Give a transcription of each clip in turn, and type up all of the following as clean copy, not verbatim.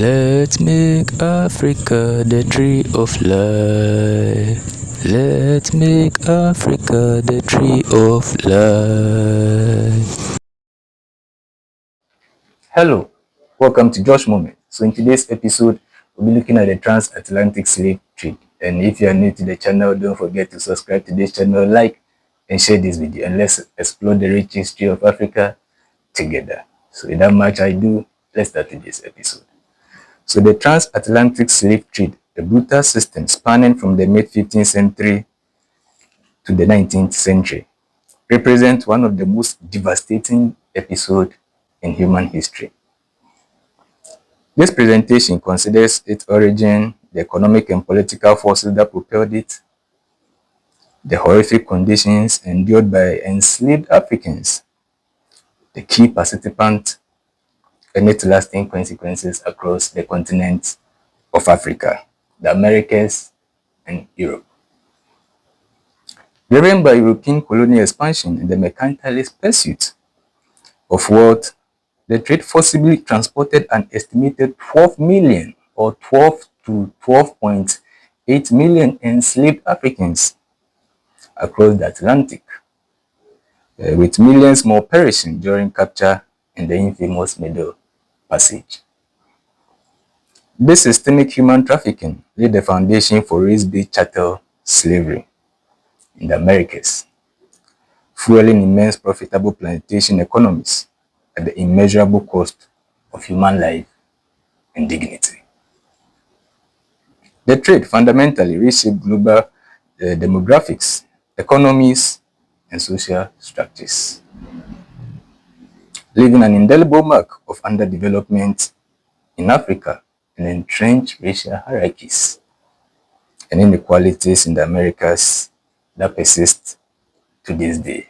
Let's make Africa the tree of life. Let's make Africa the tree of life. Hello, welcome to Josh Moment. So in today's episode, we'll be looking at the Transatlantic slave trade. And if you are new to the channel, don't forget to subscribe to this channel, like, and share this video. And let's explore the rich history of Africa together. So without much ado, let's start with this episode. So the Transatlantic slave trade, a brutal system spanning from the mid-15th century to the 19th century, represents one of the most devastating episodes in human history. This presentation considers its origin, the economic and political forces that propelled it, the horrific conditions endured by enslaved Africans, the key participants, and its lasting consequences across the continent of Africa, the Americas, and Europe. Driven by European colonial expansion and the mercantilist pursuit of wealth, the trade forcibly transported an estimated 12 million or 12 to 12.8 million enslaved Africans across the Atlantic, with millions more perishing during capture and the infamous Middle Passage. This systemic human trafficking laid the foundation for race-based chattel slavery in the Americas, fueling immense profitable plantation economies at the immeasurable cost of human life and dignity. The trade fundamentally reshaped global demographics, economies, and social structures, leaving an indelible mark of underdevelopment in Africa and entrenched racial hierarchies and inequalities in the Americas that persist to this day.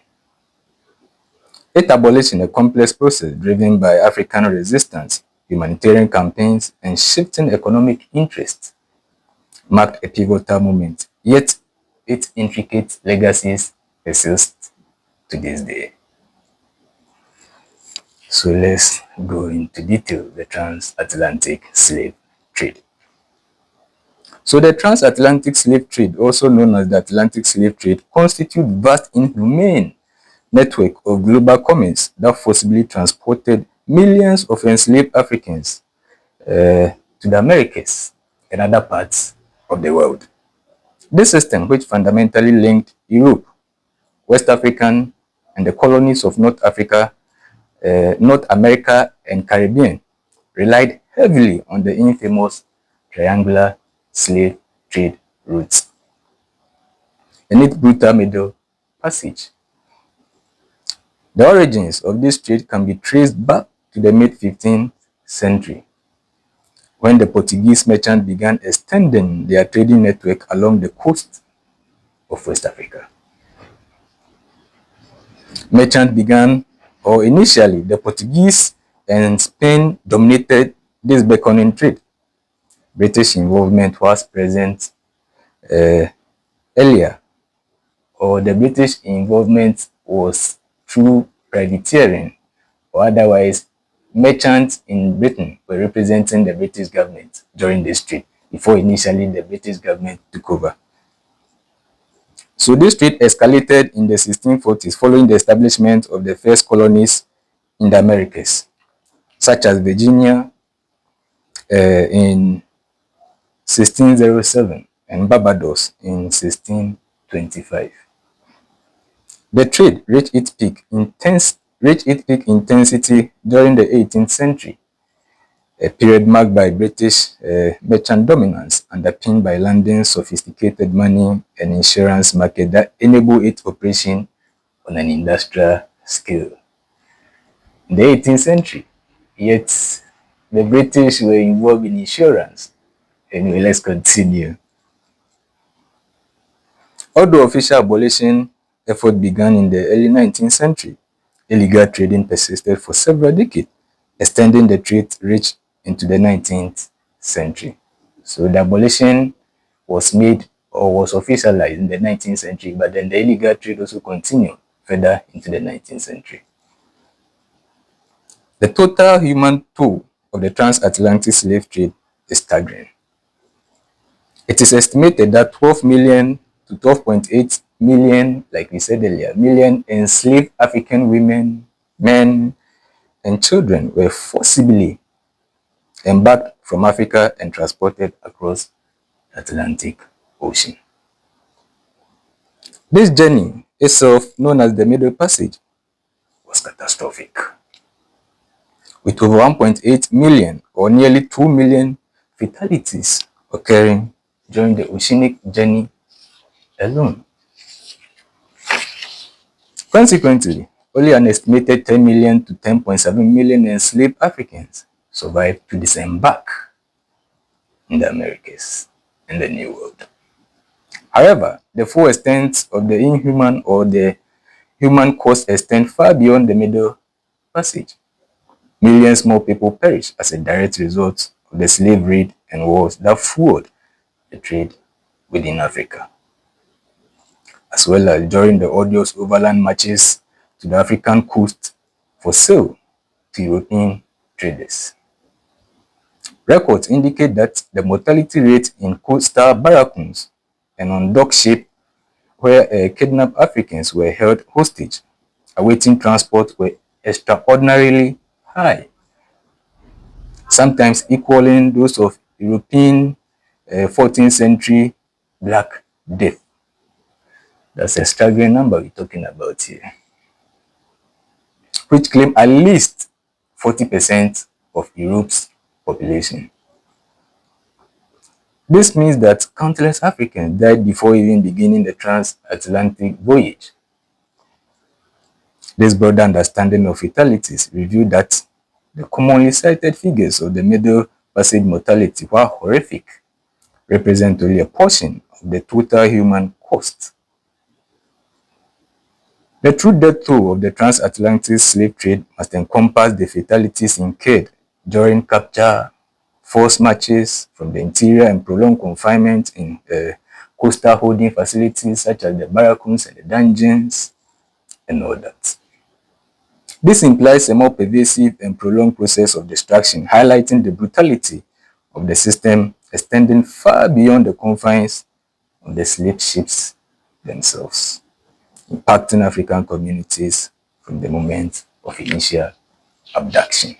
It abolished in a complex process driven by African resistance, humanitarian campaigns, and shifting economic interests, marked a pivotal moment, yet its intricate legacies persist to this day. So let's go into detail the transatlantic slave trade. So the transatlantic slave trade, also known as the Atlantic slave trade, constitutes vast inhumane network of global commerce that forcibly transported millions of enslaved Africans to the Americas and other parts of the world. This system, which fundamentally linked Europe, West African, and the colonies of North Africa, North America, and Caribbean, relied heavily on the infamous triangular slave trade routes and its brutal Middle Passage. The origins of this trade can be traced back to the mid-15th century, when the Portuguese merchants began extending their trading network along the coast of West Africa. Merchants began, or initially, the Portuguese and Spain dominated this beckoning trade. British involvement was present earlier, or the British involvement was through privateering, or otherwise, merchants in Britain were representing the British government during this trade, before initially the British government took over. So this trade escalated in the 1640s following the establishment of the first colonies in the Americas, such as Virginia in 1607 and Barbados in 1625. The trade reached its peak intensity during the 18th century, a period marked by British merchant dominance, underpinned by London's sophisticated money and insurance market that enabled its operation on an industrial scale. In the 18th century, yet the British were involved in insurance. Anyway, let's continue. Although official abolition effort began in the early 19th century, illegal trading persisted for several decades, extending the trade reach into the 19th century. So the abolition was made or was officialized in the 19th century, but then the illegal trade also continued further into the 19th century. The total human toll of the transatlantic slave trade is staggering. It is estimated that 12 million to 12.8 million, like we said earlier, million enslaved African women, men, and children were forcibly embarked from Africa and transported across the Atlantic Ocean. This journey itself, known as the Middle Passage, was catastrophic, with over 1.8 million or nearly 2 million fatalities occurring during the oceanic journey alone. Consequently, only an estimated 10 million to 10.7 million enslaved Africans survived to disembark in the Americas and the New World. However, the full extent of the inhuman or the human cost extend far beyond the Middle Passage. Millions more people perished as a direct result of the slave trade and wars that fueled the trade within Africa, as well as during the odious overland marches to the African coast for sale to European traders. Records indicate that the mortality rate in coastal barracoons and on dock ships where kidnapped Africans were held hostage, awaiting transport, were extraordinarily high, sometimes equaling those of European 14th century Black Death. That's a staggering number we're talking about here, which claim at least 40% of Europe's population. This means that countless Africans died before even beginning the transatlantic voyage. This broader understanding of fatalities revealed that the commonly cited figures of the Middle Passage mortality, while horrific, represent only a portion of the total human cost. The true death toll of the transatlantic slave trade must encompass the fatalities incurred during capture, forced marches from the interior, and prolonged confinement in coastal holding facilities such as the barracoons and the dungeons and all that. This implies a more pervasive and prolonged process of destruction, highlighting the brutality of the system extending far beyond the confines of the slave ships themselves, impacting African communities from the moment of initial abduction.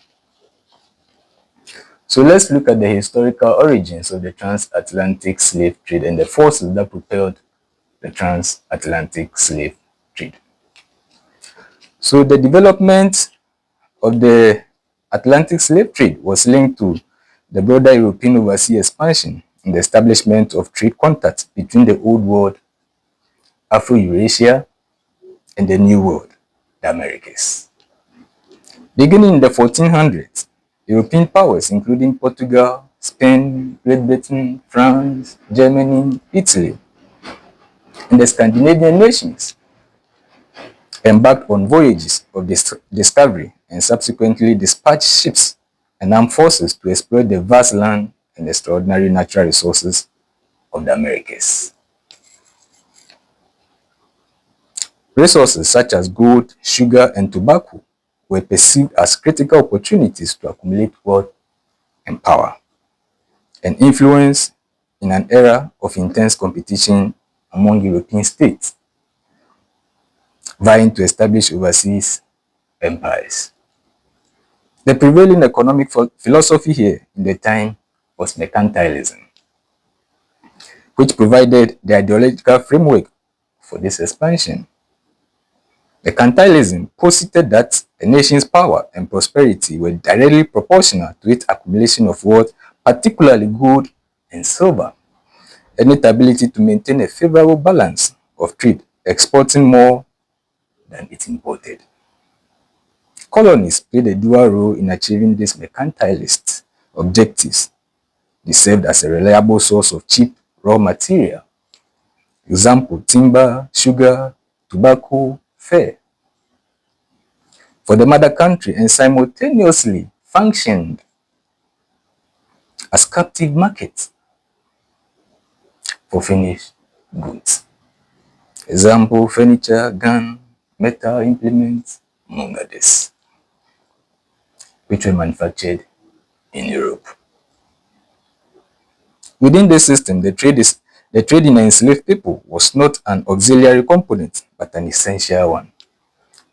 So let's look at the historical origins of the transatlantic slave trade and the forces that propelled the transatlantic slave trade. So the development of the Atlantic slave trade was linked to the broader European overseas expansion and the establishment of trade contacts between the Old World, Afro-Eurasia, and the New World, the Americas. Beginning in the 1400s, European powers including Portugal, Spain, Great Britain, France, Germany, Italy, and the Scandinavian nations embarked on voyages of discovery and subsequently dispatched ships and armed forces to exploit the vast land and extraordinary natural resources of the Americas. Resources such as gold, sugar, and tobacco were perceived as critical opportunities to accumulate wealth and power and influence in an era of intense competition among European states, vying to establish overseas empires. The prevailing economic philosophy here in the time was mercantilism, which provided the ideological framework for this expansion. Mercantilism posited that a nation's power and prosperity were directly proportional to its accumulation of wealth, particularly gold and silver, and its ability to maintain a favorable balance of trade, exporting more than it imported. Colonies played a dual role in achieving these mercantilist objectives. They served as a reliable source of cheap raw material, example, timber, sugar, tobacco, fur, for the mother country, and simultaneously functioned as captive markets for finished goods. Example, furniture, gun, metal implements, among others, which were manufactured in Europe. Within this system, the trade in enslaved people was not an auxiliary component, but an essential one,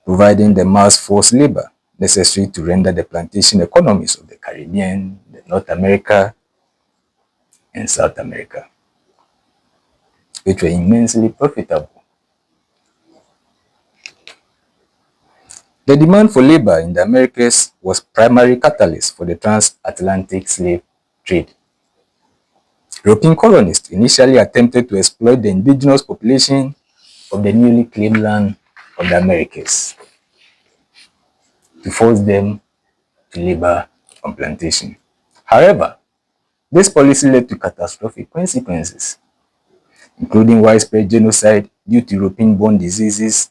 providing the mass force labor necessary to render the plantation economies of the Caribbean, the North America, and South America, which were immensely profitable. The demand for labor in the Americas was primary catalyst for the transatlantic slave trade. European colonists initially attempted to exploit the indigenous population of the newly claimed land of the Americas to force them to labor on plantation. However, this policy led to catastrophic consequences, including widespread genocide due to European-borne diseases,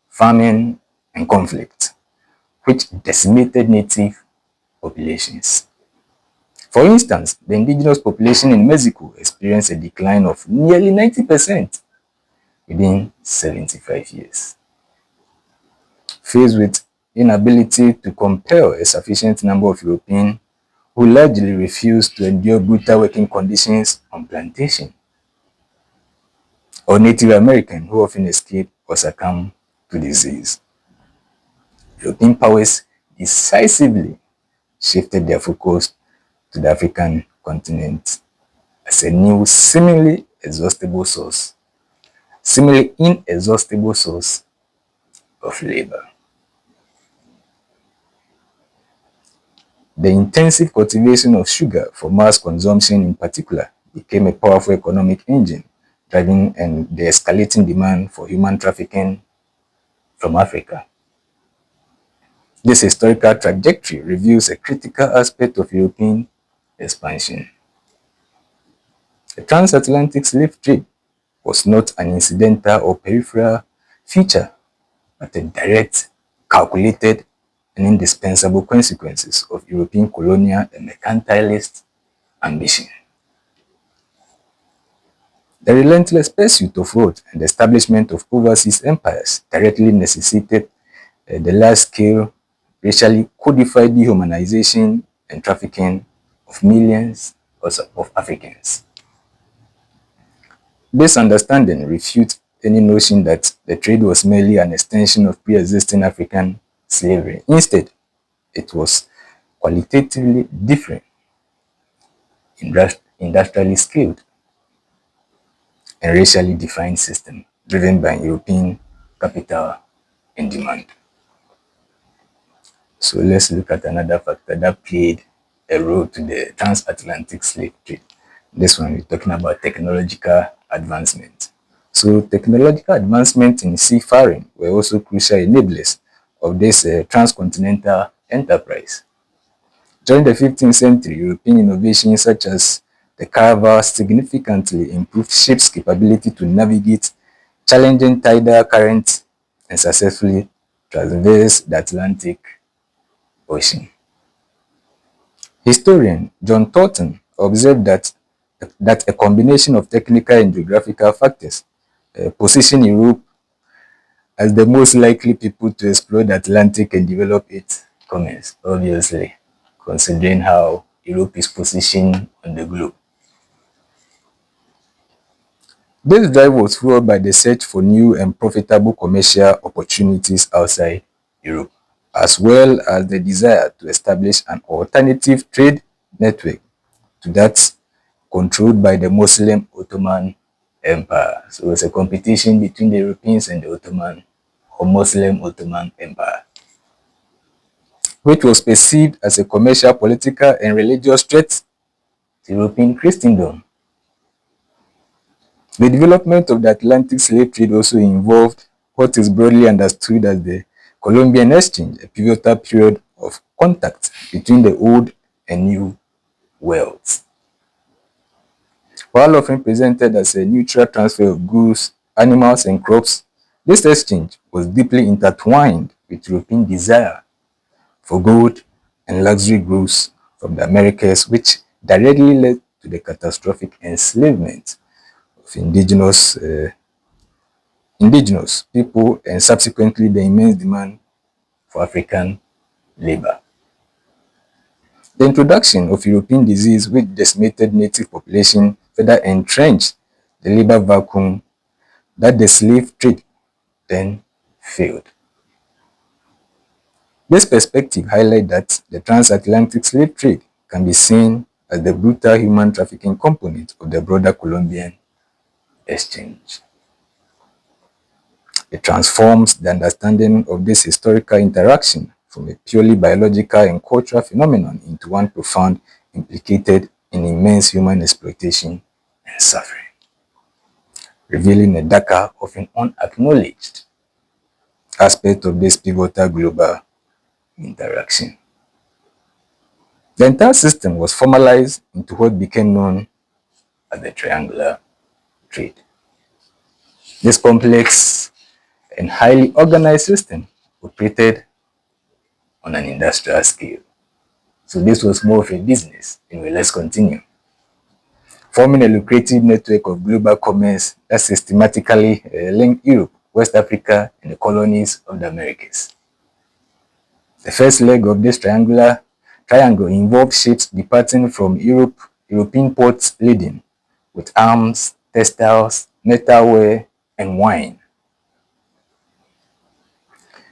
famine, and conflict, which decimated native populations. For instance, the indigenous population in Mexico experienced a decline of nearly 90% within 75 years. Faced with inability to compel a sufficient number of Europeans who largely refused to endure brutal working conditions on plantation, or Native Americans who often escaped or succumbed to disease, European powers decisively shifted their focus to the African continent as a new seemingly inexhaustible source of labor. The intensive cultivation of sugar for mass consumption in particular became a powerful economic engine, driving the escalating demand for human trafficking from Africa. This historical trajectory reveals a critical aspect of European expansion. The transatlantic slave trade was not an incidental or peripheral feature, but a direct, calculated, and indispensable consequences of European colonial and mercantilist ambition. The relentless pursuit of wealth and the establishment of overseas empires directly necessitated the large-scale, racially codified dehumanization and trafficking of millions of Africans. This understanding refutes any notion that the trade was merely an extension of pre-existing African slavery. Instead, it was qualitatively different, industrially scaled, and racially defined system driven by European capital and demand. So let's look at another factor that played a role to the transatlantic slave trade. This one we're talking about technological advancement. So technological advancement in seafaring were also crucial enablers of this transcontinental enterprise. During the 15th century, European innovations such as the carver significantly improved ships' capability to navigate challenging tidal currents and successfully traverse the Atlantic Ocean. Historian John Thornton observed that a combination of technical and geographical factors position Europe as the most likely people to explore the Atlantic and develop its commerce, obviously, considering how Europe is positioned on the globe. This drive was fueled by the search for new and profitable commercial opportunities outside Europe, as well as the desire to establish an alternative trade network to that controlled by the Muslim Ottoman Empire. So it's a competition between the Europeans and the Ottoman or Muslim Ottoman Empire, which was perceived as a commercial, political, and religious threat to European Christendom. The development of the Atlantic slave trade also involved what is broadly understood as the Columbian Exchange, a pivotal period of contact between the old and new worlds. While often presented as a neutral transfer of goods, animals, and crops, this exchange was deeply intertwined with European desire for gold and luxury goods from the Americas, which directly led to the catastrophic enslavement of indigenous people and subsequently the immense demand for African labor. The introduction of European disease which decimated native population further entrenched the labor vacuum that the slave trade then filled. This perspective highlights that the transatlantic slave trade can be seen as the brutal human trafficking component of the broader Colombian exchange. It transforms the understanding of this historical interaction from a purely biological and cultural phenomenon into one profound implicated in immense human exploitation and suffering, revealing a darker, often unacknowledged aspect of this pivotal global interaction. The entire system was formalized into what became known as the triangular trade. This complex and highly organized system operated on an industrial scale. So this was more of a business. Anyway, let's continue. Forming a lucrative network of global commerce that systematically linked Europe, West Africa, and the colonies of the Americas. The first leg of this triangle involved ships departing from European ports laden with arms, textiles, metalware, and wine,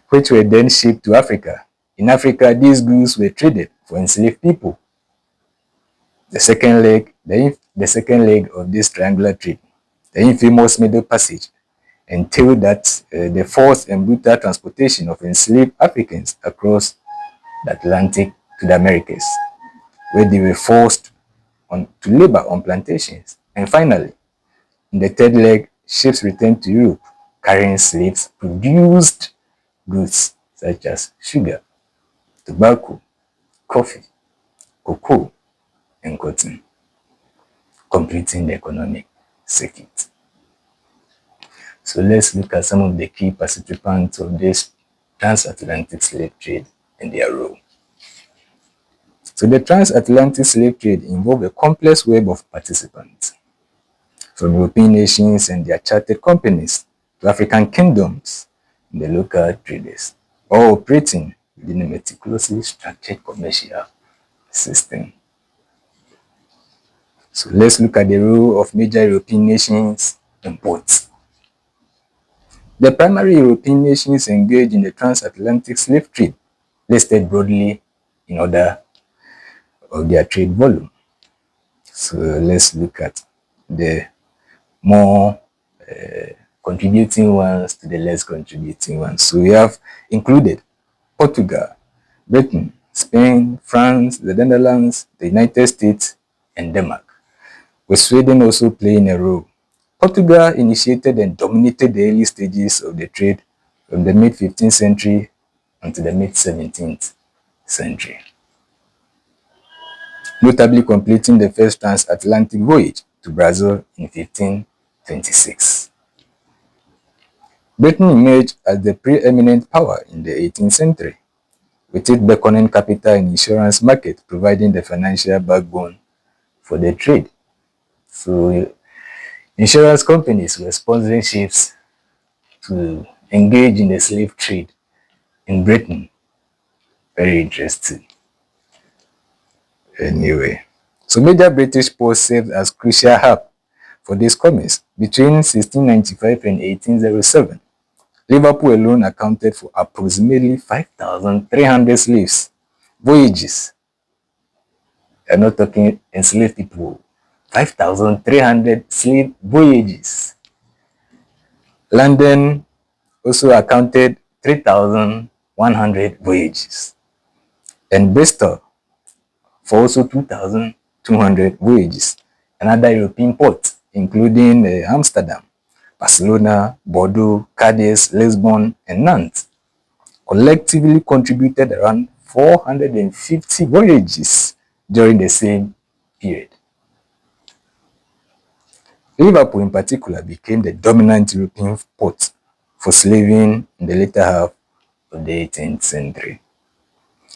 which were then shipped to Africa. In Africa, these goods were traded for enslaved people. The second leg of this triangular trade, the infamous Middle Passage, entailed that the forced and brutal transportation of enslaved Africans across the Atlantic to the Americas, where they were forced to labor on plantations. And finally, in the third leg, ships returned to Europe carrying slaves produced goods such as sugar, tobacco, coffee, cocoa, and cotton, completing the economic circuit. So let's look at some of the key participants of this transatlantic slave trade and their role. So the transatlantic slave trade involved a complex web of participants, from European nations and their chartered companies to African kingdoms and the local traders, all operating within a meticulously structured commercial system. So let's look at the role of major European nations and ports. The primary European nations engaged in the transatlantic slave trade, listed broadly in order of their trade volume. So let's look at the more contributing ones to the less contributing ones. So we have included Portugal, Britain, Spain, France, the Netherlands, the United States, and Denmark, with Sweden also playing a role. Portugal initiated and dominated the early stages of the trade from the mid-15th century until the mid-17th century, notably completing the first transatlantic voyage to Brazil in 1526. Britain emerged as the preeminent power in the 18th century, with its beckoning capital and insurance market providing the financial backbone for the trade. So insurance companies were sponsoring ships to engage in the slave trade in Britain. Very interesting. Anyway, so major British ports served as crucial hub for this commerce. Between 1695 and 1807, Liverpool alone accounted for approximately 5,300 slaves voyages. They're not talking enslaved people. 5,300 slave voyages. London also accounted 3,100 voyages. And Bristol for also 2,200 voyages. Another European port, including Amsterdam, Barcelona, Bordeaux, Cadiz, Lisbon, and Nantes, collectively contributed around 450 voyages during the same period. Liverpool in particular became the dominant European port for slaving in the later half of the 18th century,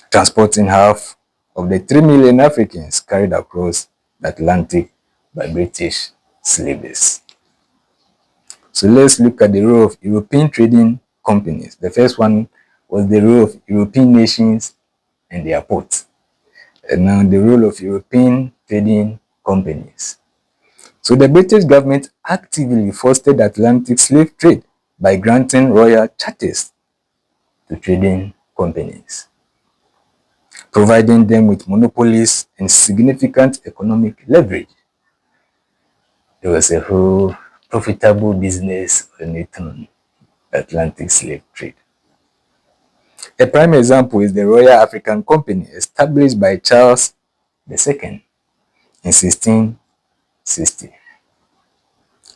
transporting half of the 3 million Africans carried across the Atlantic by British slaves. So let's look at the role of European trading companies. The first one was the role of European nations and their ports. And now the role of European trading companies. So the British government actively fostered Atlantic slave trade by granting royal charters to trading companies, providing them with monopolies and significant economic leverage. It was a whole profitable business on its own, Atlantic slave trade. A prime example is the Royal African Company established by Charles II in 1660,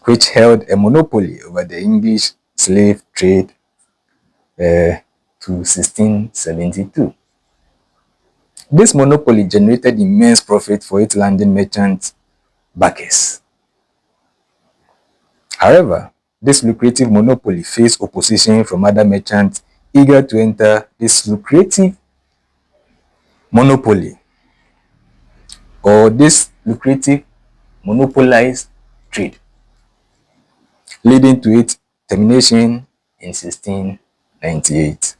which held a monopoly over the English slave trade to 1672. This monopoly generated immense profit for its landing merchant backers. However, this lucrative monopoly faced opposition from other merchants eager to enter this lucrative monopoly or this lucrative monopolized trade, leading to its termination in 1698.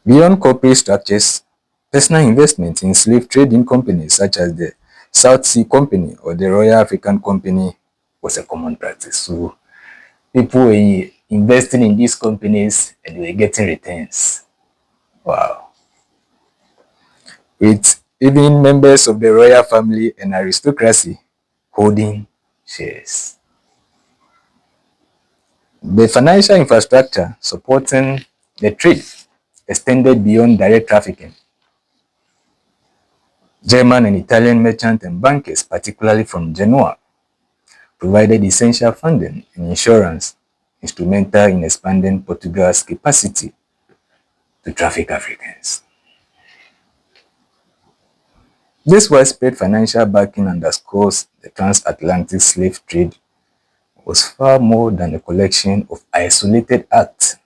Beyond corporate structures, personal investment in slave trading companies such as the South Sea Company or the Royal African Company was a common practice. So people were investing in these companies and they were getting returns. Wow. With even members of the royal family and aristocracy holding shares. The financial infrastructure supporting the trade extended beyond direct trafficking. German and Italian merchants and bankers, particularly from Genoa, provided essential funding and insurance, instrumental in expanding Portugal's capacity to traffic Africans. This widespread financial backing underscores the transatlantic slave trade was far more than a collection of isolated acts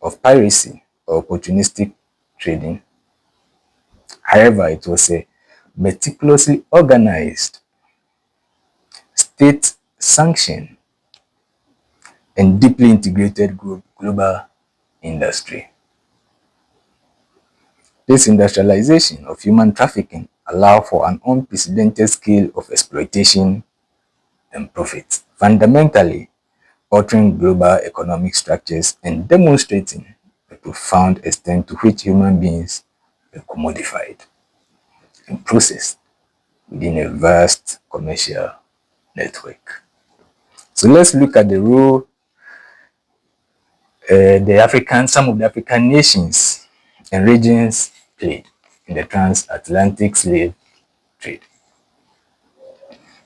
of piracy or opportunistic trading. However, it was a meticulously organized, state-sanctioned, and deeply integrated global industry. This industrialization of human trafficking allowed for an unprecedented scale of exploitation and profit, fundamentally altering global economic structures and demonstrating the profound extent to which human beings were commodified and processed within a vast commercial network. So let's look at the role some of the African nations and regions played in the transatlantic slave trade.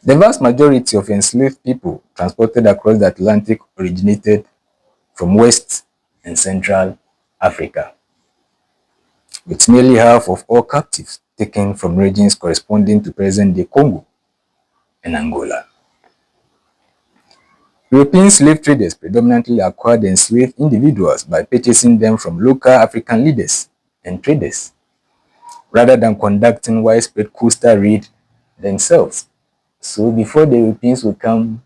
The vast majority of enslaved people transported across the Atlantic originated from West and Central Africa, with nearly half of all captives taken from regions corresponding to present-day Congo and Angola. European slave traders predominantly acquired enslaved individuals by purchasing them from local African leaders and traders, rather than conducting widespread coastal raid themselves. So before the Europeans would come,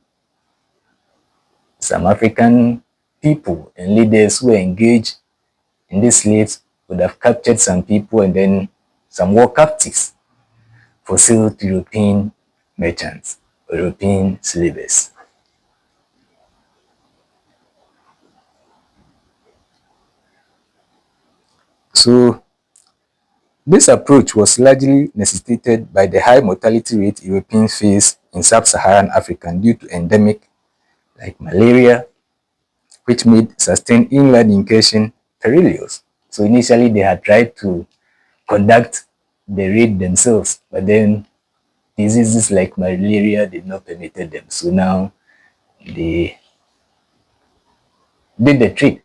some African people and leaders who were engaged in these slaves would have captured some people and then some war captives for sale to European merchants, European slavers. So this approach was largely necessitated by the high mortality rate Europeans face in sub-Saharan Africa due to endemic like malaria, which made sustained inland incursion perilous. So initially they had tried to conduct the raid themselves, but then diseases like malaria did not permit them. So now they did the trade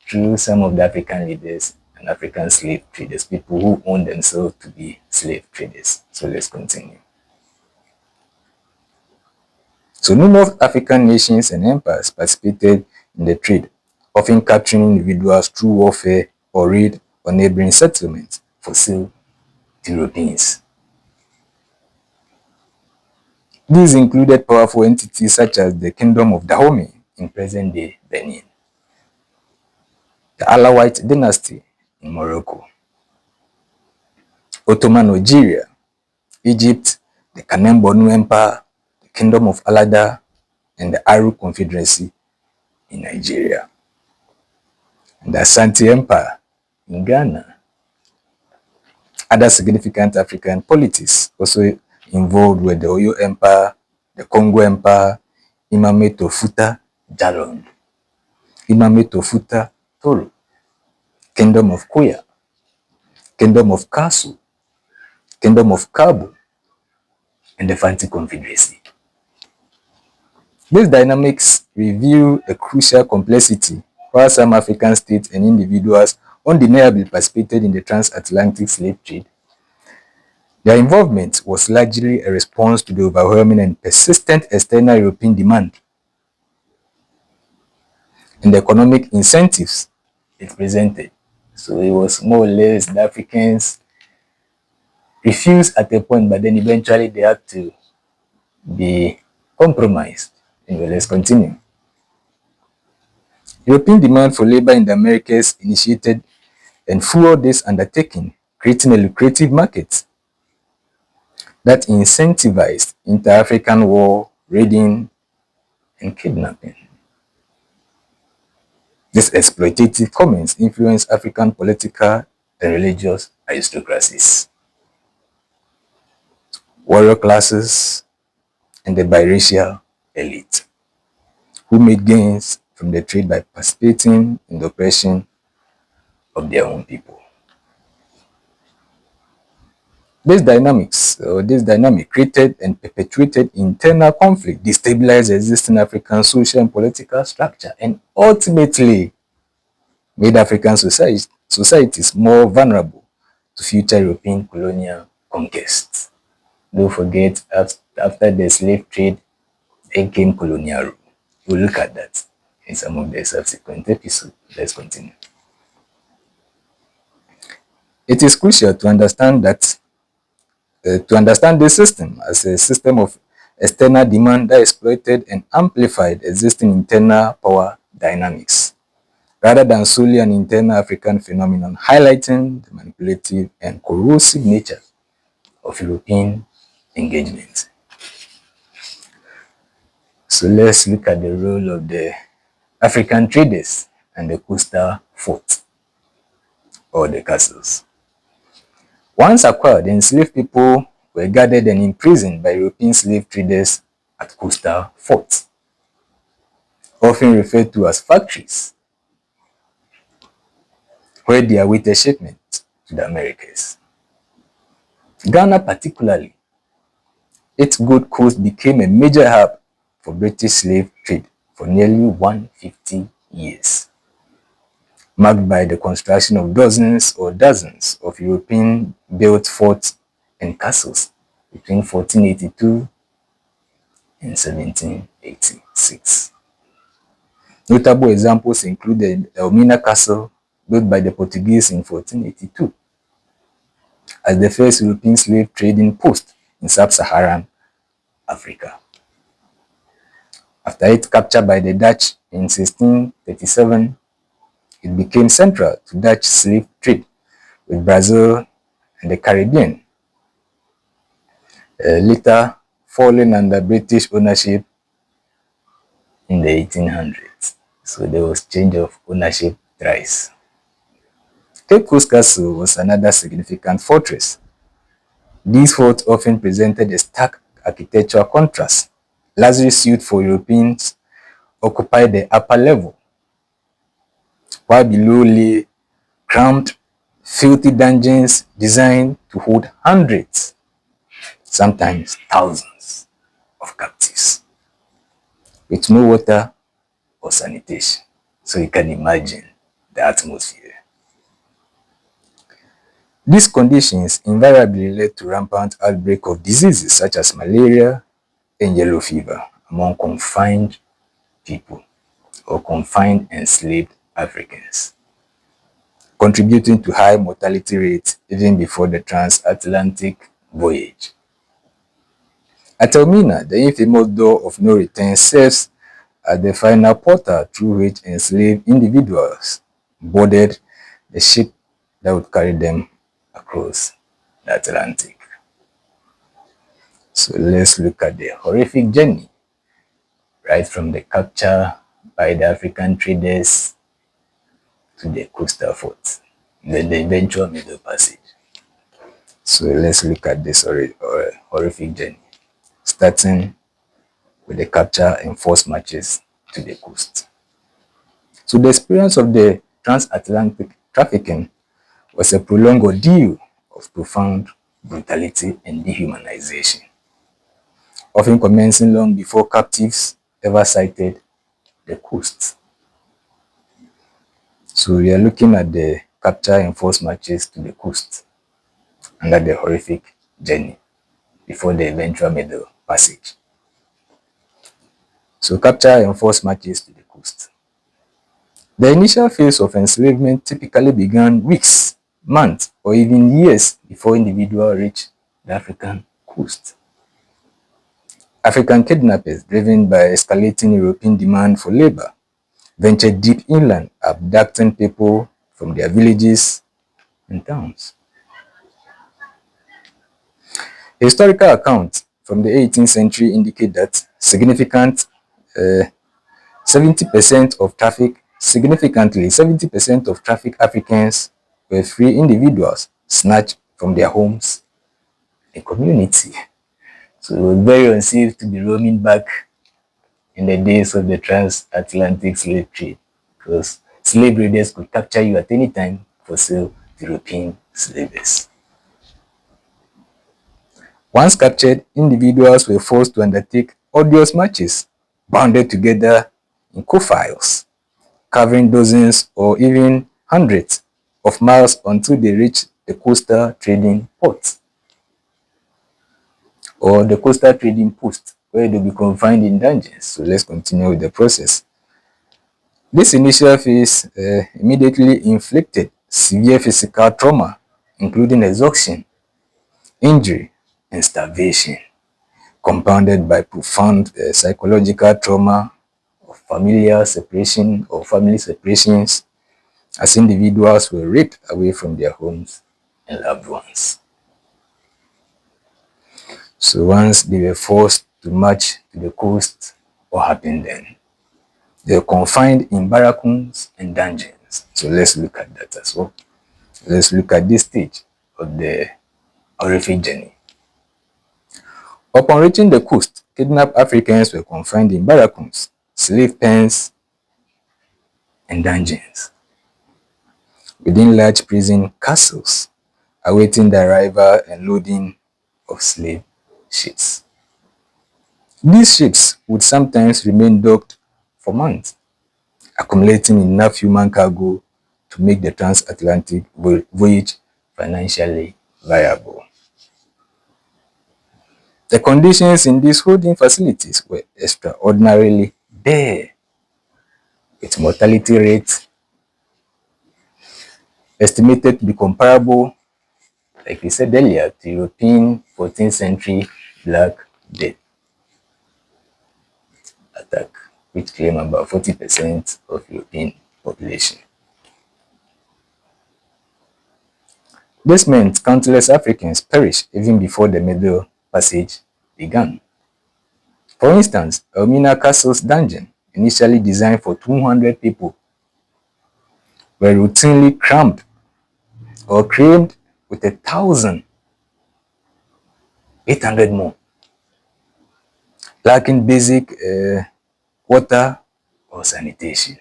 through some of the African leaders and African slave traders, people who own themselves to be slave traders. So let's continue. So numerous African nations and empires participated in the trade, often capturing individuals through warfare or raid on neighboring settlements for sale to Europeans. These included powerful entities such as the Kingdom of Dahomey in present-day Benin, the Alawite dynasty in Morocco, Ottoman Algeria, Egypt, the Kanem Bornu Empire, the Kingdom of Alada, and the Aru Confederacy in Nigeria, and the Asante Empire in Ghana. Other significant African polities also involved were the Oyo Empire, the Congo Empire, Imame Tofuta Jalon, Imame Tofuta Toro, Kingdom of Kuya, Kingdom of Kasu, Kingdom of Kabo, and the Fanti Confederacy. These dynamics reveal a crucial complexity. While some African states and individuals undeniably participated in the transatlantic slave trade, their involvement was largely a response to the overwhelming and persistent external European demand and the economic incentives it presented. So it was more or less the Africans refused at a point, but then eventually they had to be compromised. Anyway, let's continue. European demand for labor in the Americas initiated and fueled this undertaking, creating a lucrative market that incentivized inter-African war, raiding, and kidnapping. These exploitative comments influenced African political and religious aristocracies, warrior classes, and the biracial elite, who made gains from the trade by participating in the oppression of their own people. This dynamic created and perpetuated internal conflict, destabilized existing African social and political structure, and ultimately made African societies more vulnerable to future European colonial conquests. Don't forget, after the slave trade, then came colonial rule. We'll look at that in some of the subsequent episodes. Let's continue. It is crucial to understand this system as a system of external demand that exploited and amplified existing internal power dynamics, rather than solely an internal African phenomenon, highlighting the manipulative and corrosive nature of European engagement. So let's look at the role of the African traders and the coastal forts or the castles. Once acquired, enslaved people were gathered and imprisoned by European slave traders at coastal forts, often referred to as factories, where they awaited shipment to the Americas. Ghana particularly, its Gold Coast became a major hub for British slave trade for nearly 150 years, marked by the construction of dozens of European-built forts and castles between 1482 and 1786. Notable examples include the Elmina Castle, built by the Portuguese in 1482, as the first European slave trading post in sub-Saharan Africa. After its capture by the Dutch in 1637, it became central to Dutch slave trade with Brazil and the Caribbean, later falling under British ownership in the 1800s. So there was change of ownership thrice. Cape Coast Castle was another significant fortress. These forts often presented a stark architectural contrast. Largely suited for Europeans occupied the upper level, while below lay cramped, filthy dungeons designed to hold hundreds, sometimes thousands, of captives, with no water or sanitation. So you can imagine the atmosphere. These conditions invariably led to rampant outbreak of diseases such as malaria and yellow fever among confined people or confined enslaved Africans, contributing to high mortality rates even before the transatlantic voyage. At Elmina, the infamous door of no return serves as the final portal through which enslaved individuals boarded the ship that would carry them across. the Atlantic. So let's look at the horrific journey, right from the capture by the African traders to the coastal forts, then the eventual Middle Passage. So let's look at this horrific journey, starting with the capture and forced marches to the coast. So the experience of the transatlantic trafficking was a prolonged ordeal of profound brutality and dehumanization, often commencing long before captives ever sighted the coast. So we are looking at the capture and forced marches to the coast under the horrific journey before the eventual Middle Passage. So capture and forced marches to the coast. The initial phase of enslavement typically began weeks, months, or even years before individuals reach the African coast. African kidnappers, driven by escalating European demand for labor, ventured deep inland, abducting people from their villages and towns. Historical accounts from the 18th century indicate that significant 70% of traffic, significantly 70% of trafficked Africans were free individuals snatched from their homes and community. So it was very unsafe to be roaming back in the days of the transatlantic slave trade, because slave raiders could capture you at any time for sale to European slavers. Once captured, individuals were forced to undertake arduous marches, bounded together in co-files, covering dozens or even hundreds of miles until they reached the coastal trading port or the coastal trading post, where they'll be confined in dungeons. So let's continue with the process. This initial phase immediately inflicted severe physical trauma, including exhaustion, injury, and starvation, compounded by profound psychological trauma of familial separation or family separations, as individuals were ripped away from their homes and loved ones. So once they were forced to march to the coast, what happened then? They were confined in barracks and dungeons. So let's look at that as well. Let's look at this stage of the horrific journey. Upon reaching the coast, kidnapped Africans were confined in barracks, slave pens, and dungeons within large prison castles, awaiting the arrival and loading of slave ships. These ships would sometimes remain docked for months, accumulating enough human cargo to make the transatlantic voyage financially viable. The conditions in these holding facilities were extraordinarily bare, with mortality rates estimated to be comparable, like we said earlier, to European 14th century Black Death attack, which claimed about 40% of European population. This meant countless Africans perished even before the Middle Passage began. For instance, Elmina Castle's dungeon, initially designed for 200 people, were routinely crammed or crammed with 1,800 more, lacking basic water or sanitation,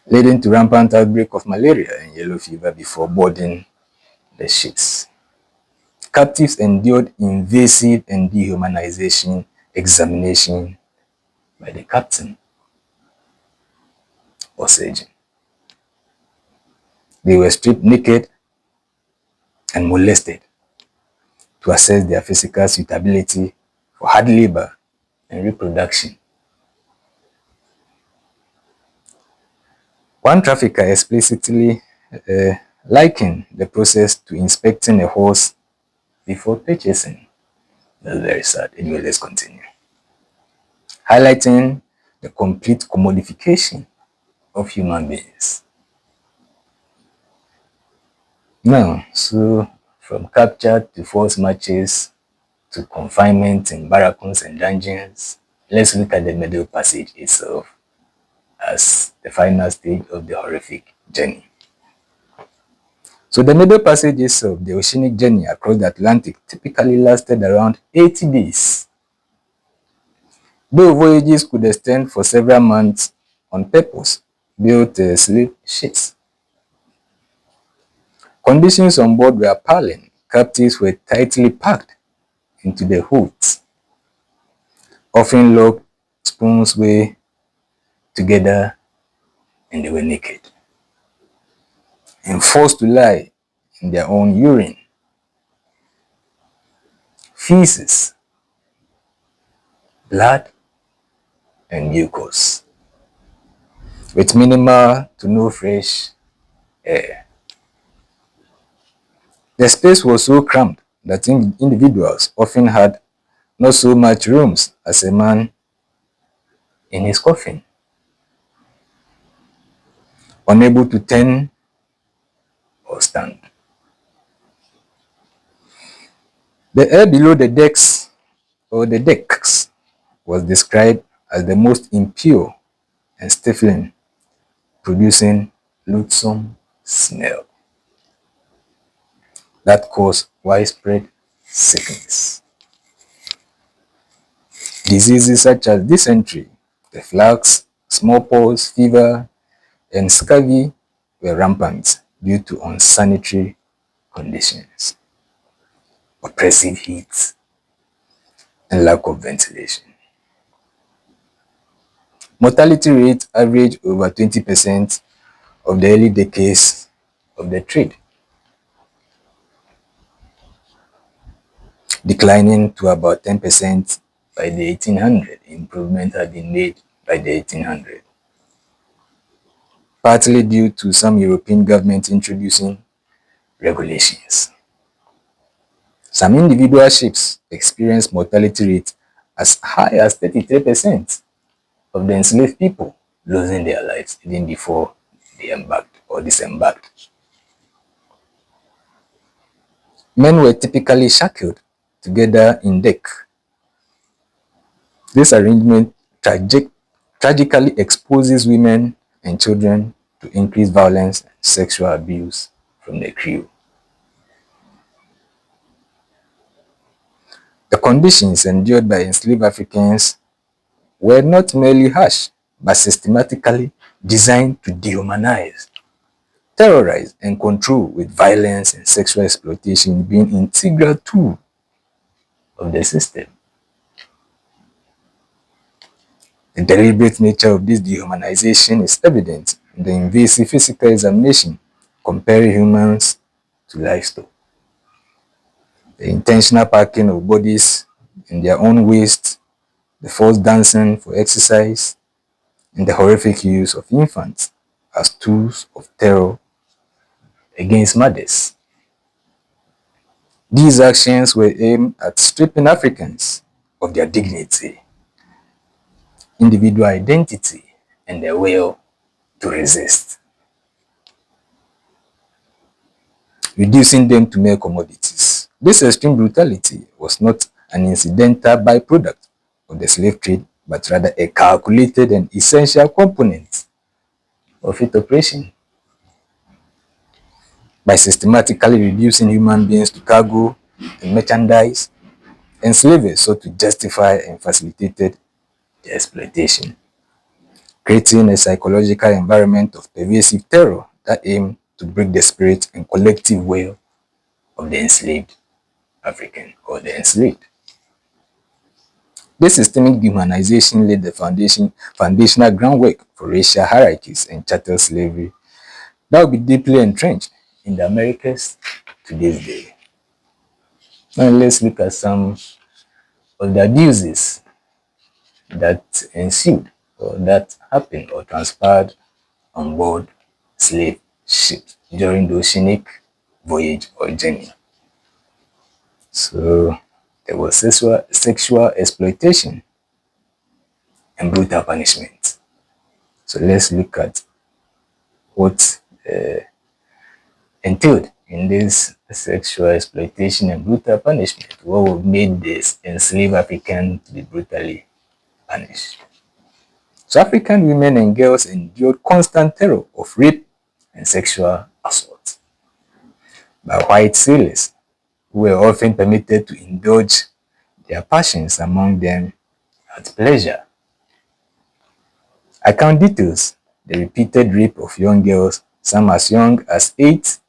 leading to rampant outbreak of malaria and yellow fever before boarding the ships. Captives endured invasive and dehumanization examination by the captain or surgeon. They were stripped naked and molested to assess their physical suitability for hard labor and reproduction. One trafficker explicitly likened the process to inspecting a horse before purchasing. That's very sad. Anyway, let's continue. Highlighting the complete commodification of human beings. Now, so from capture to forced marches to confinement in barracks and dungeons, let's look at the Middle Passage itself as the final stage of the horrific journey. So the Middle Passage itself, the oceanic journey across the Atlantic, typically lasted around 80 days. Though voyages could extend for several months on purpose built slave ships. Conditions on board were appalling. Captives were tightly packed into the holds, often locked spoons way together, and they were naked and forced to lie in their own urine, feces, blood, and mucus, with minimal to no fresh air. The space was so cramped that individuals often had not so much rooms as a man in his coffin, unable to turn or stand. The air below the decks or the decks was described as the most impure and stifling, producing loathsome smell that caused widespread sickness. Diseases such as dysentery, the flax, smallpox, fever, and scurvy were rampant due to unsanitary conditions, oppressive heat, and lack of ventilation. Mortality rate averaged over 20% of the early decades of the trade, declining to about 10% by the 1800s. Improvement had been made by the 1800s, partly due to some European governments introducing regulations. Some individual ships experienced mortality rates as high as 33% of the enslaved people losing their lives even before they embarked or disembarked. Men were typically shackled together in deck. This arrangement tragically exposes women and children to increased violence and sexual abuse from the crew. The conditions endured by enslaved Africans were not merely harsh, but systematically designed to dehumanize, terrorize, and control, with violence and sexual exploitation being integral tool of the system. The deliberate nature of this dehumanization is evident in the invasive physical examination comparing humans to livestock. The intentional packing of bodies in their own waste, the forced dancing for exercise, and the horrific use of infants as tools of terror against mothers. These actions were aimed at stripping Africans of their dignity, individual identity, and their will to resist, reducing them to mere commodities. This extreme brutality was not an incidental byproduct of the slave trade, but rather a calculated and essential component of its operation. By systematically reducing human beings to cargo and merchandise, enslavers sought to justify and facilitated the exploitation, creating a psychological environment of pervasive terror that aimed to break the spirit and collective will of the enslaved African or the enslaved. This systemic dehumanization laid the foundational groundwork for racial hierarchies and chattel slavery that will be deeply entrenched in the Americas to this day. Now let's look at some of the abuses that ensued or that happened or transpired on board slave ships during the oceanic voyage or journey. So there was sexual exploitation and brutal punishment. So let's look at what entailed in this sexual exploitation and brutal punishment, what would made this enslaved African to be brutally punished? So African women and girls endured constant terror of rape and sexual assault by white sailors who were often permitted to indulge their passions among them at pleasure. Account details the repeated rape of young girls, some as young as 8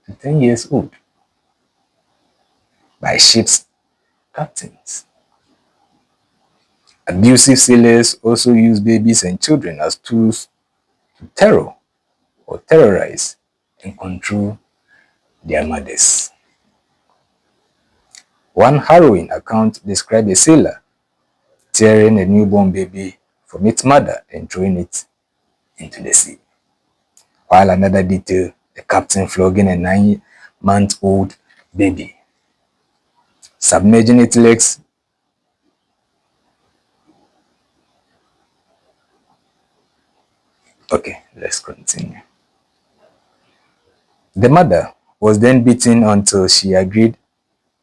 to 10 years old, by ship's captains. Abusive sailors also use babies and children as tools to terror or terrorize and control their mothers. One harrowing account described a sailor tearing a newborn baby from its mother and throwing it into the sea, while another detailed the captain flogging a 9-month-old baby, submerging its legs. Okay, let's continue. The mother was then beaten until she agreed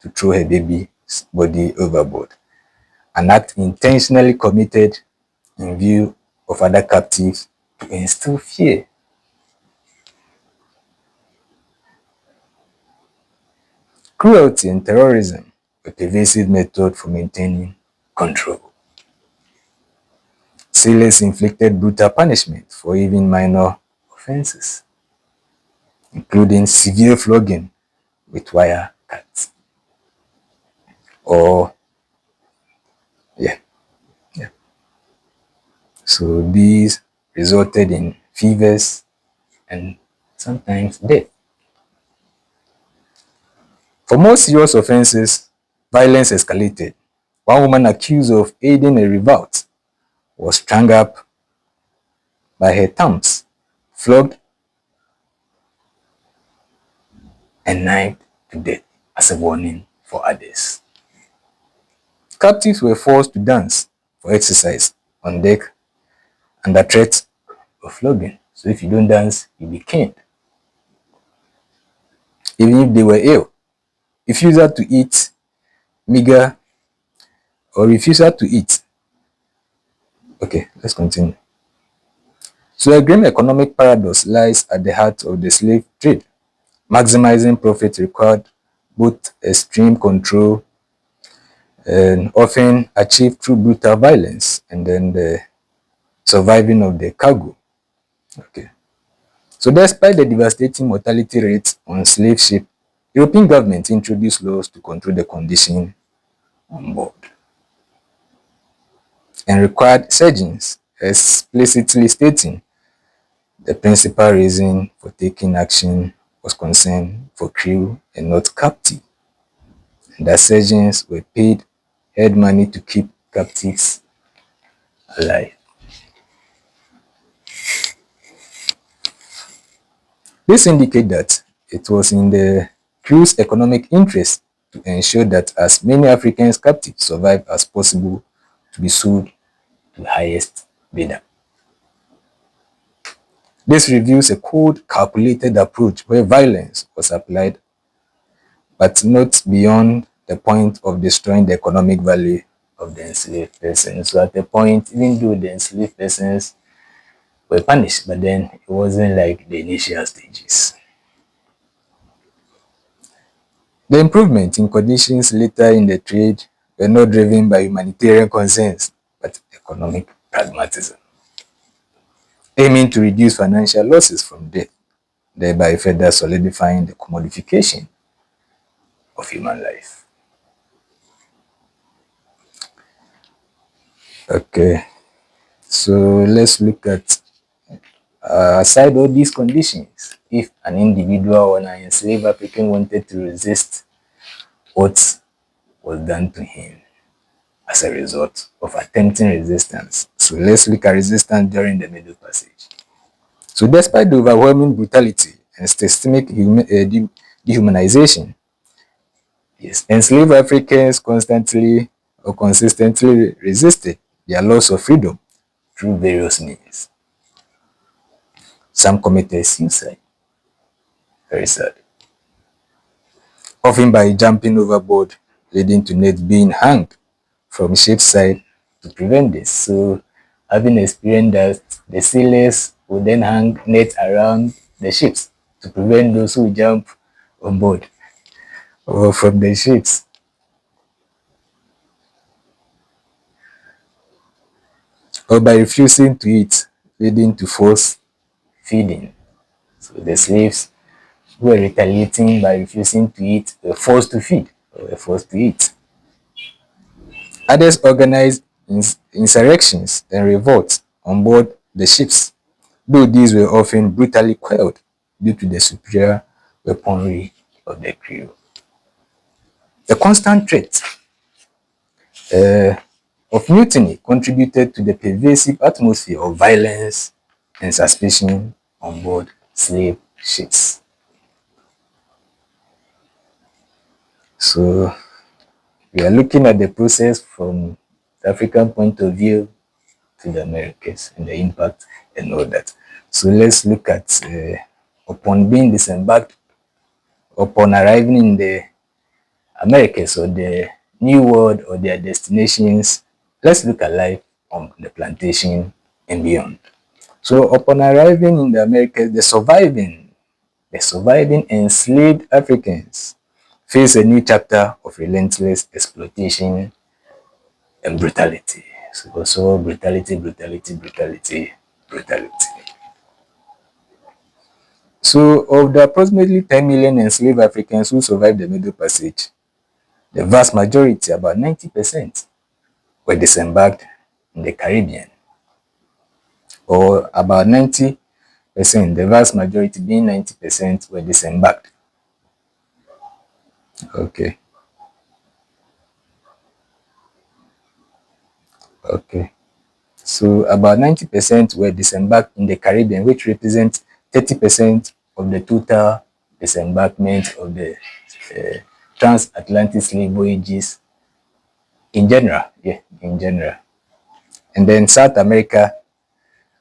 to throw her baby's body overboard, an act intentionally committed in view of other captives to instill fear. Cruelty and terrorism were pervasive method for maintaining control. Sailors inflicted brutal punishment for even minor offenses, including severe flogging with wire cuts. Or, yeah, yeah. So these resulted in fevers and sometimes death. For more serious offenses, violence escalated. One woman accused of aiding a revolt was strung up by her thumbs, flogged, and knifed to death as a warning for others. Captives were forced to dance for exercise on deck under threat of flogging. So if you don't dance, you'll be caned. Even if they were ill, refusal to eat meager or refusal to eat. Okay, let's continue. So a grim economic paradox lies at the heart of the slave trade. Maximizing profit required both extreme control and often achieved through brutal violence and then the surviving of the cargo. Okay. So despite the devastating mortality rates on slave ships, European governments introduced laws to control the condition on board and required surgeons, explicitly stating the principal reason for taking action was concern for crew and not captive, and that surgeons were paid head money to keep captives alive. This indicates that it was in the crew's economic interest to ensure that as many African captives survive as possible to be sold to the highest bidder. This reveals a cold, calculated approach where violence was applied, but not beyond the point of destroying the economic value of the enslaved persons. So at the point, even though the enslaved persons were punished, but then it wasn't like the initial stages. The improvement in conditions later in the trade were not driven by humanitarian concerns, but economic pragmatism, aiming to reduce financial losses from death, thereby further solidifying the commodification of human life. Okay, so let's look at aside all these conditions, if an individual or an enslaved African wanted to resist, what was done to him as a result of attempting resistance. So let's look at resistance during the Middle Passage. So despite the overwhelming brutality and systemic dehumanization, yes, enslaved Africans constantly or consistently resisted their loss of freedom through various means. Some committed suicide. Very sad. often by jumping overboard, leading to nets being hung from ship's side to prevent this. So, having experienced that, the sailors would then hang nets around the ships to prevent those who jump on board or from the ships. Or by refusing to eat, leading to forced feeding. So the slaves who were retaliating by refusing to eat were forced to feed or were forced to eat. Others organized insurrections and revolts on board the ships, though these were often brutally quelled due to the superior weaponry of the crew. The constant threat of mutiny contributed to the pervasive atmosphere of violence and suspicion on board slave ships. So we are looking at the process from the African point of view to the Americas and the impact and all that. So let's look at upon being disembarked, upon arriving in the Americas or the New World or their destinations. Let's look at life on the plantation and beyond. So upon arriving in the Americas, the surviving enslaved Africans face a new chapter of relentless exploitation and brutality. So brutality, brutality, brutality, brutality. So of the approximately 10 million enslaved Africans who survived the Middle Passage, the vast majority, about 90%, were disembarked in the Caribbean, or about 90%, the vast majority being 90%, were disembarked. Okay, okay. So about 90% were disembarked in the Caribbean, which represents 30% of the total disembarkment of the transatlantic slave voyages in general. Yeah, in general. And then South America,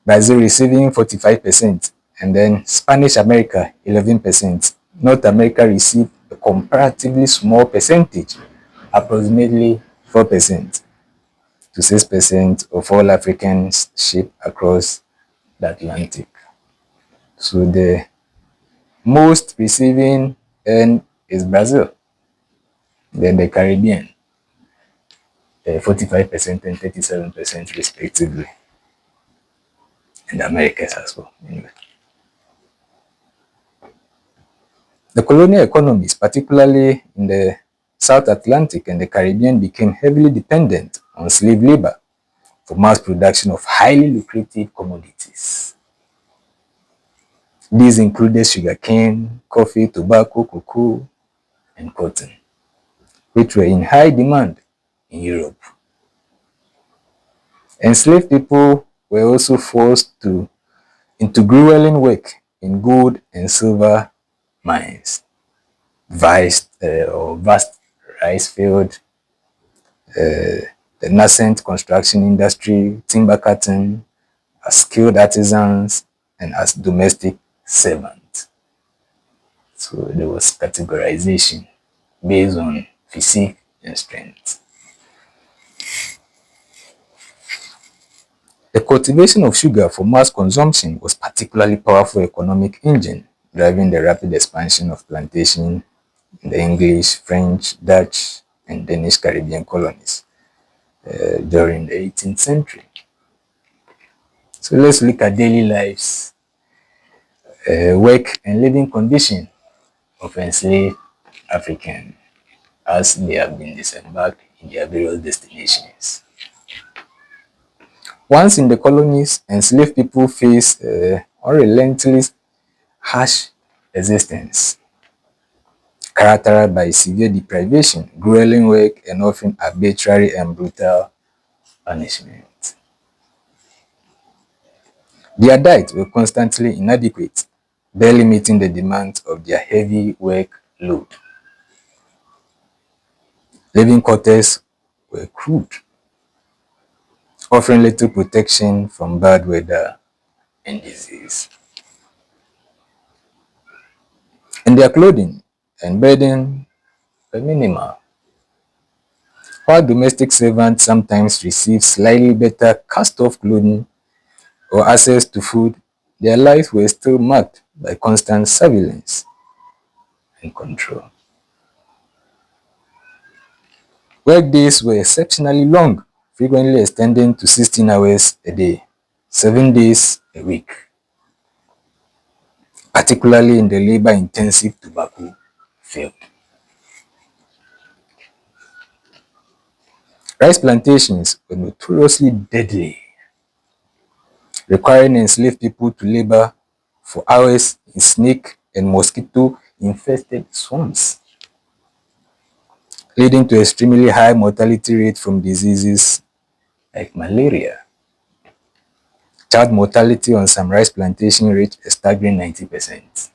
Brazil receiving 45%, and then Spanish America 11%. North America received a comparatively small percentage, approximately 4% to 6% of all Africans shipped across the Atlantic. So the most receiving end is Brazil, then the Caribbean, 45% and 37% respectively, and the Americas as well. Anyway. The colonial economies, particularly in the South Atlantic and the Caribbean, became heavily dependent on slave labor for mass production of highly lucrative commodities. These included sugarcane, coffee, tobacco, cocoa, and cotton, which were in high demand in Europe. Enslaved people were also forced into grueling work in gold and silver mines, vast rice field, the nascent construction industry, timber cutting, as skilled artisans, and as domestic servants. So there was categorization based on physique and strength. The cultivation of sugar for mass consumption was particularly powerful economic engine, driving the rapid expansion of plantation in the English, French, Dutch, and Danish Caribbean colonies during the 18th century. So let's look at daily lives, work and living condition of enslaved Africans as they have been disembarked in their various destinations. Once in the colonies, enslaved people face unrelentingly harsh existence, characterized by severe deprivation, grueling work, and often arbitrary and brutal punishment. Their diets were constantly inadequate, barely meeting the demands of their heavy workload. Living quarters were crude, offering little protection from bad weather and disease. And their clothing and bedding were minimal. While domestic servants sometimes received slightly better cast-off clothing or access to food, their lives were still marked by constant surveillance and control. Workdays were exceptionally long, frequently extending to 16 hours a day, 7 days a week, particularly in the labor-intensive tobacco field. Rice plantations were notoriously deadly, requiring enslaved people to labor for hours in snake and mosquito-infested swamps, leading to extremely high mortality rates from diseases like malaria. Child mortality on some rice plantation reached a staggering 90%.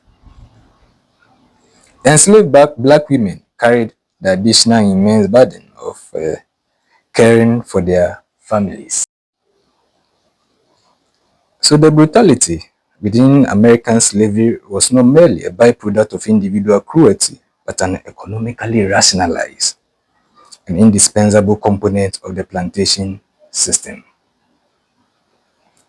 Enslaved black women carried the additional immense burden of caring for their families. So the brutality within American slavery was not merely a byproduct of individual cruelty, but an economically rationalized and indispensable component of the plantation system.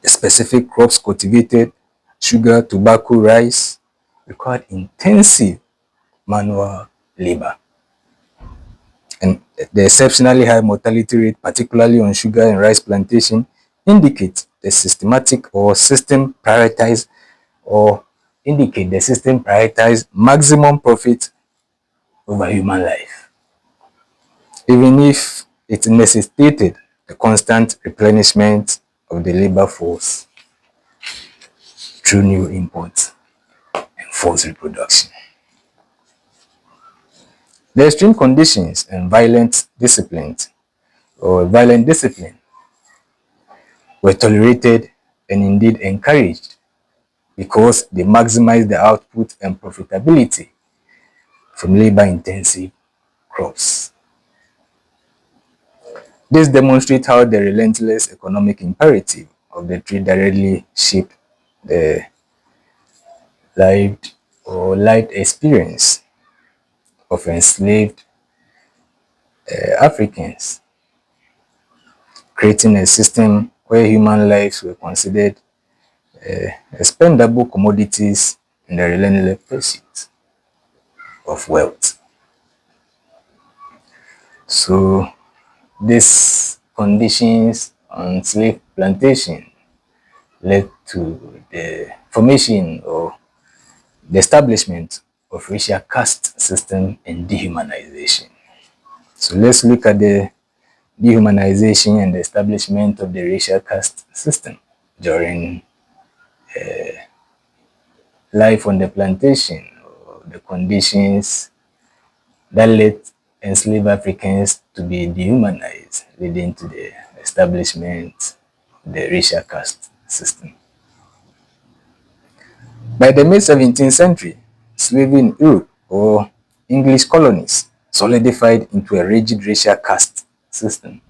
The specific crops cultivated, sugar, tobacco, rice, required intensive manual labor. And the exceptionally high mortality rate, particularly on sugar and rice plantation, indicates the systematic or system prioritized or indicate the system prioritized maximum profit over human life, even if it necessitated the constant replenishment of the labor force through new imports and forced reproduction. The extreme conditions and violent discipline were tolerated and indeed encouraged because they maximize the output and profitability from labor-intensive crops. This demonstrates how the relentless economic imperative of the trade directly shaped the lived experience of enslaved Africans, creating a system where human lives were considered expendable commodities in the relentless pursuit of wealth. So these conditions on slave plantation led to the formation or the establishment of racial caste system and dehumanization. So let's look at the dehumanization and the establishment of the racial caste system during life on the plantation, or the conditions that led enslaved Africans to be dehumanized, leading to the establishment of the racial caste system. By the mid-17th century, slavery in Europe or English colonies solidified into a rigid racial caste system,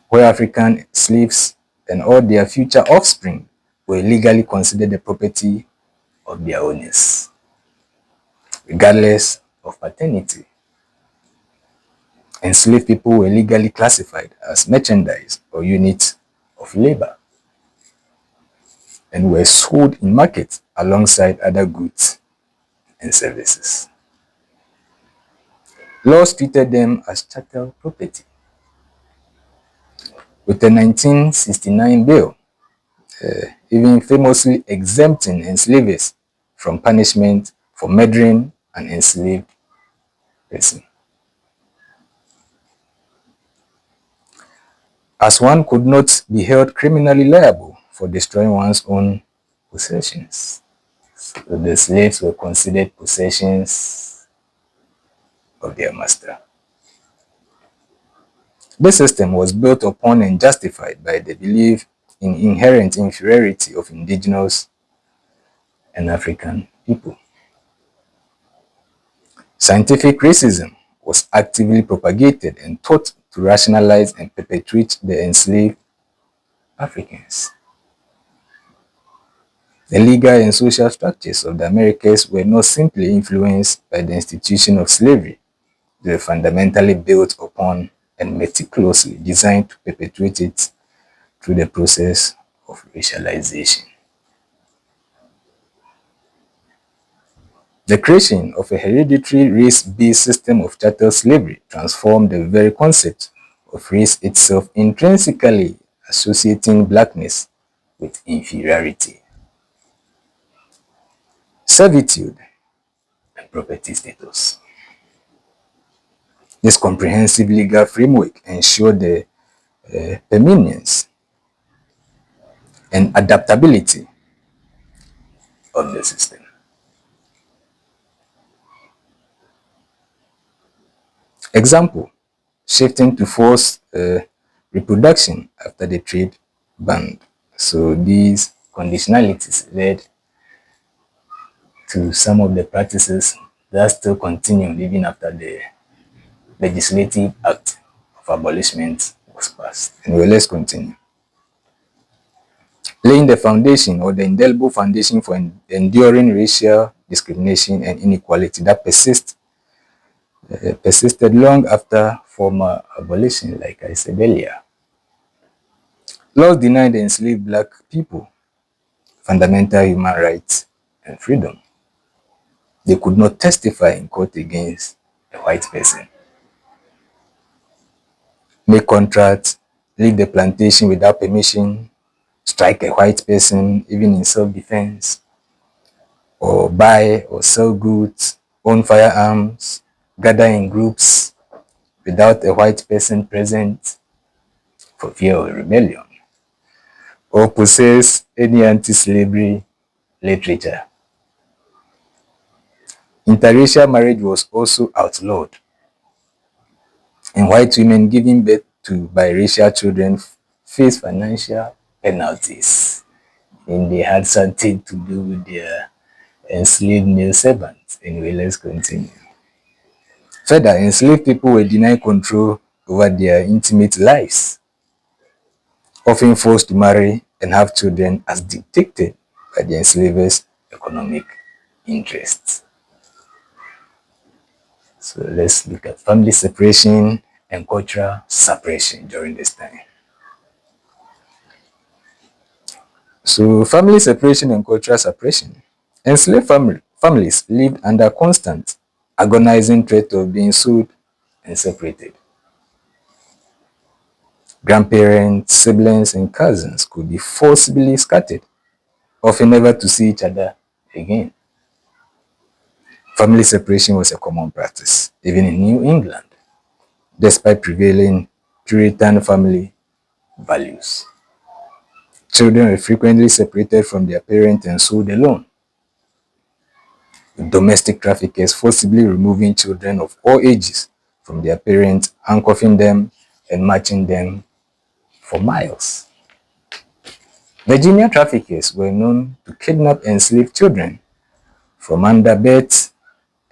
where African slaves and all their future offspring were legally considered the property of their owners, regardless of paternity. Enslaved people were legally classified as merchandise or units of labor and were sold in markets alongside other goods and services. Laws treated them as chattel property. With the 1969 bill, even famously exempting enslavers from punishment for murdering an enslaved person. As one could not be held criminally liable for destroying one's own possessions. So the slaves were considered possessions of their master. This system was built upon and justified by the belief in inherent inferiority of indigenous and African people. Scientific racism was actively propagated and taught to rationalize and perpetuate the enslaved Africans. The legal and social structures of the Americas were not simply influenced by the institution of slavery. They were fundamentally built upon and meticulously designed to perpetuate it through the process of racialization. The creation of a hereditary race-based system of chattel slavery transformed the very concept of race itself, intrinsically associating blackness with inferiority, servitude, and property status. This comprehensive legal framework ensured the permanence and adaptability of the system. Example, shifting to forced reproduction after the trade banned. So these conditionalities led to some of the practices that still continue even after the legislative act of abolishment was passed. Anyway, let's continue. Laying the foundation or the indelible foundation for enduring racial discrimination and inequality that persisted long after former abolition, like I said earlier. Laws denied the enslaved black people fundamental human rights and freedom. They could not testify in court against a white person, make contracts, leave the plantation without permission, strike a white person even in self-defense, or buy or sell goods, own firearms, gather in groups without a white person present for fear of rebellion, or possess any anti-slavery literature. Interracial marriage was also outlawed, and white women giving birth to biracial children face financial penalties, and they had something to do with their enslaved male servants. Anyway, let's continue. Further, enslaved people were denied control over their intimate lives, often forced to marry and have children as dictated by the enslavers' economic interests. So let's look at family separation and cultural suppression during this time. So family separation and cultural suppression. Enslaved families lived under constant, agonizing threat of being sold and separated. Grandparents, siblings, and cousins could be forcibly scattered, often never to see each other again. Family separation was a common practice, even in New England, despite prevailing Puritan family values. Children were frequently separated from their parents and sold alone, with domestic traffickers forcibly removing children of all ages from their parents, handcuffing them, and marching them for miles. Virginia traffickers were known to kidnap enslaved children from under beds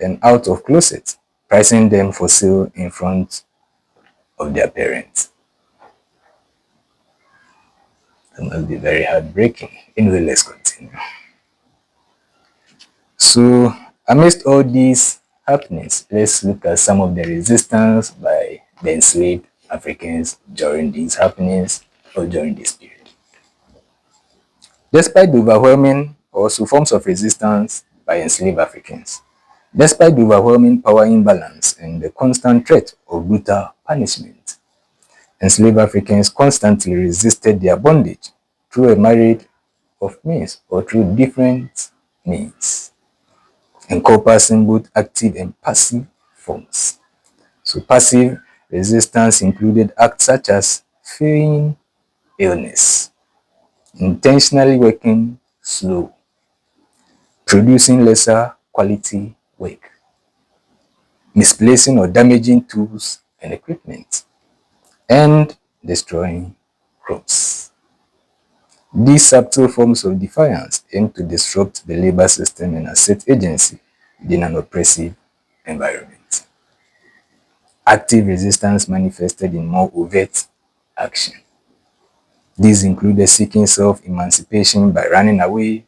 and out of closets, pricing them for sale in front of their parents. It must be very heartbreaking. Anyway, let's continue. So, amidst all these happenings, let's look at some of the resistance by the enslaved Africans during these happenings or during this period. Despite the overwhelming also forms of resistance by enslaved Africans, despite the overwhelming power imbalance and the constant threat of brutal punishment, enslaved Africans constantly resisted their bondage through a myriad of means or through different means, encompassing both active and passive forms. So passive resistance included acts such as feigning illness, intentionally working slow, producing lesser quality work, misplacing or damaging tools and equipment, and destroying crops. These subtle forms of defiance aim to disrupt the labor system and assert agency within an oppressive environment. Active resistance manifested in more overt action. These included seeking self-emancipation by running away,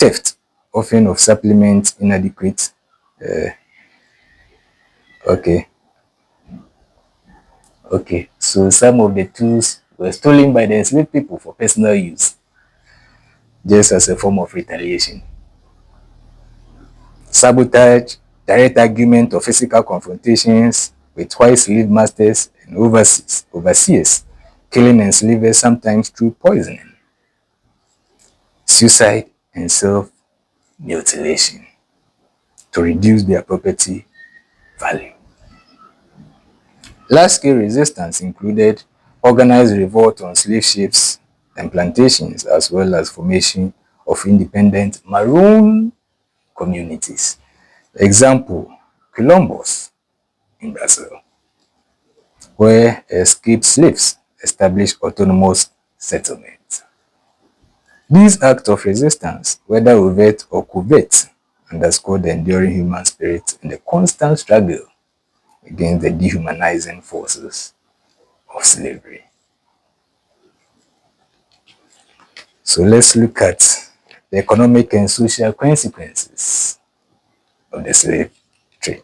theft, often of supplements inadequate. Okay, so some of the tools were stolen by the enslaved people for personal use, just as a form of retaliation. Sabotage, direct argument or physical confrontations with white slave masters and overseers, killing enslavers sometimes through poisoning. Suicide and self-mutilation to reduce their property value. Large-scale resistance included organized revolt on slave ships and plantations, as well as formation of independent maroon communities. Example, Columbus in Brazil, where escaped slaves established autonomous settlements. These acts of resistance, whether overt or covert, underscore the enduring human spirit and the constant struggle against the dehumanizing forces of slavery. So let's look at the economic and social consequences of the slave trade.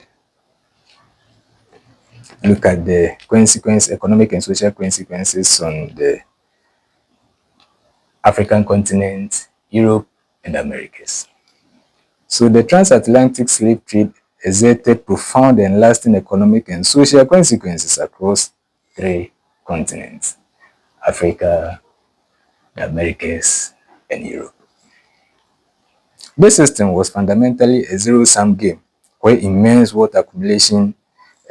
Look at the economic and social consequences on the African continent, Europe, and Americas. So the transatlantic slave trade exerted profound and lasting economic and social consequences across 3 continents: Africa, the Americas, and Europe. This system was fundamentally a zero-sum game, where immense wealth accumulation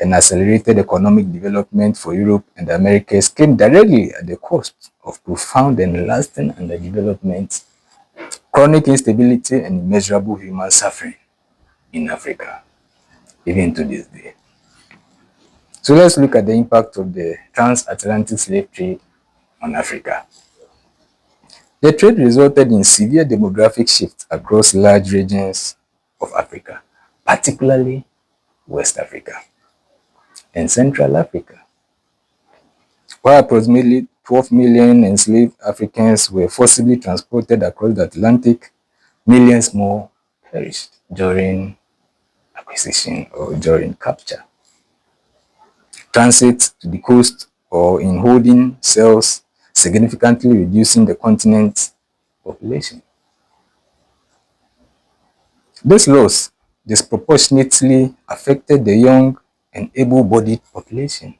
and accelerated economic development for Europe and the Americas came directly at the cost of profound and lasting underdevelopment, chronic instability, and immeasurable human suffering in Africa, even to this day. So let's look at the impact of the transatlantic slave trade on Africa. The trade resulted in severe demographic shifts across large regions of Africa, particularly West Africa and Central Africa. While approximately 12 million enslaved Africans were forcibly transported across the Atlantic, millions more perished during acquisition or during capture. Transit to the coast or in holding cells, significantly reducing the continent's population. This loss disproportionately affected the young and able-bodied population,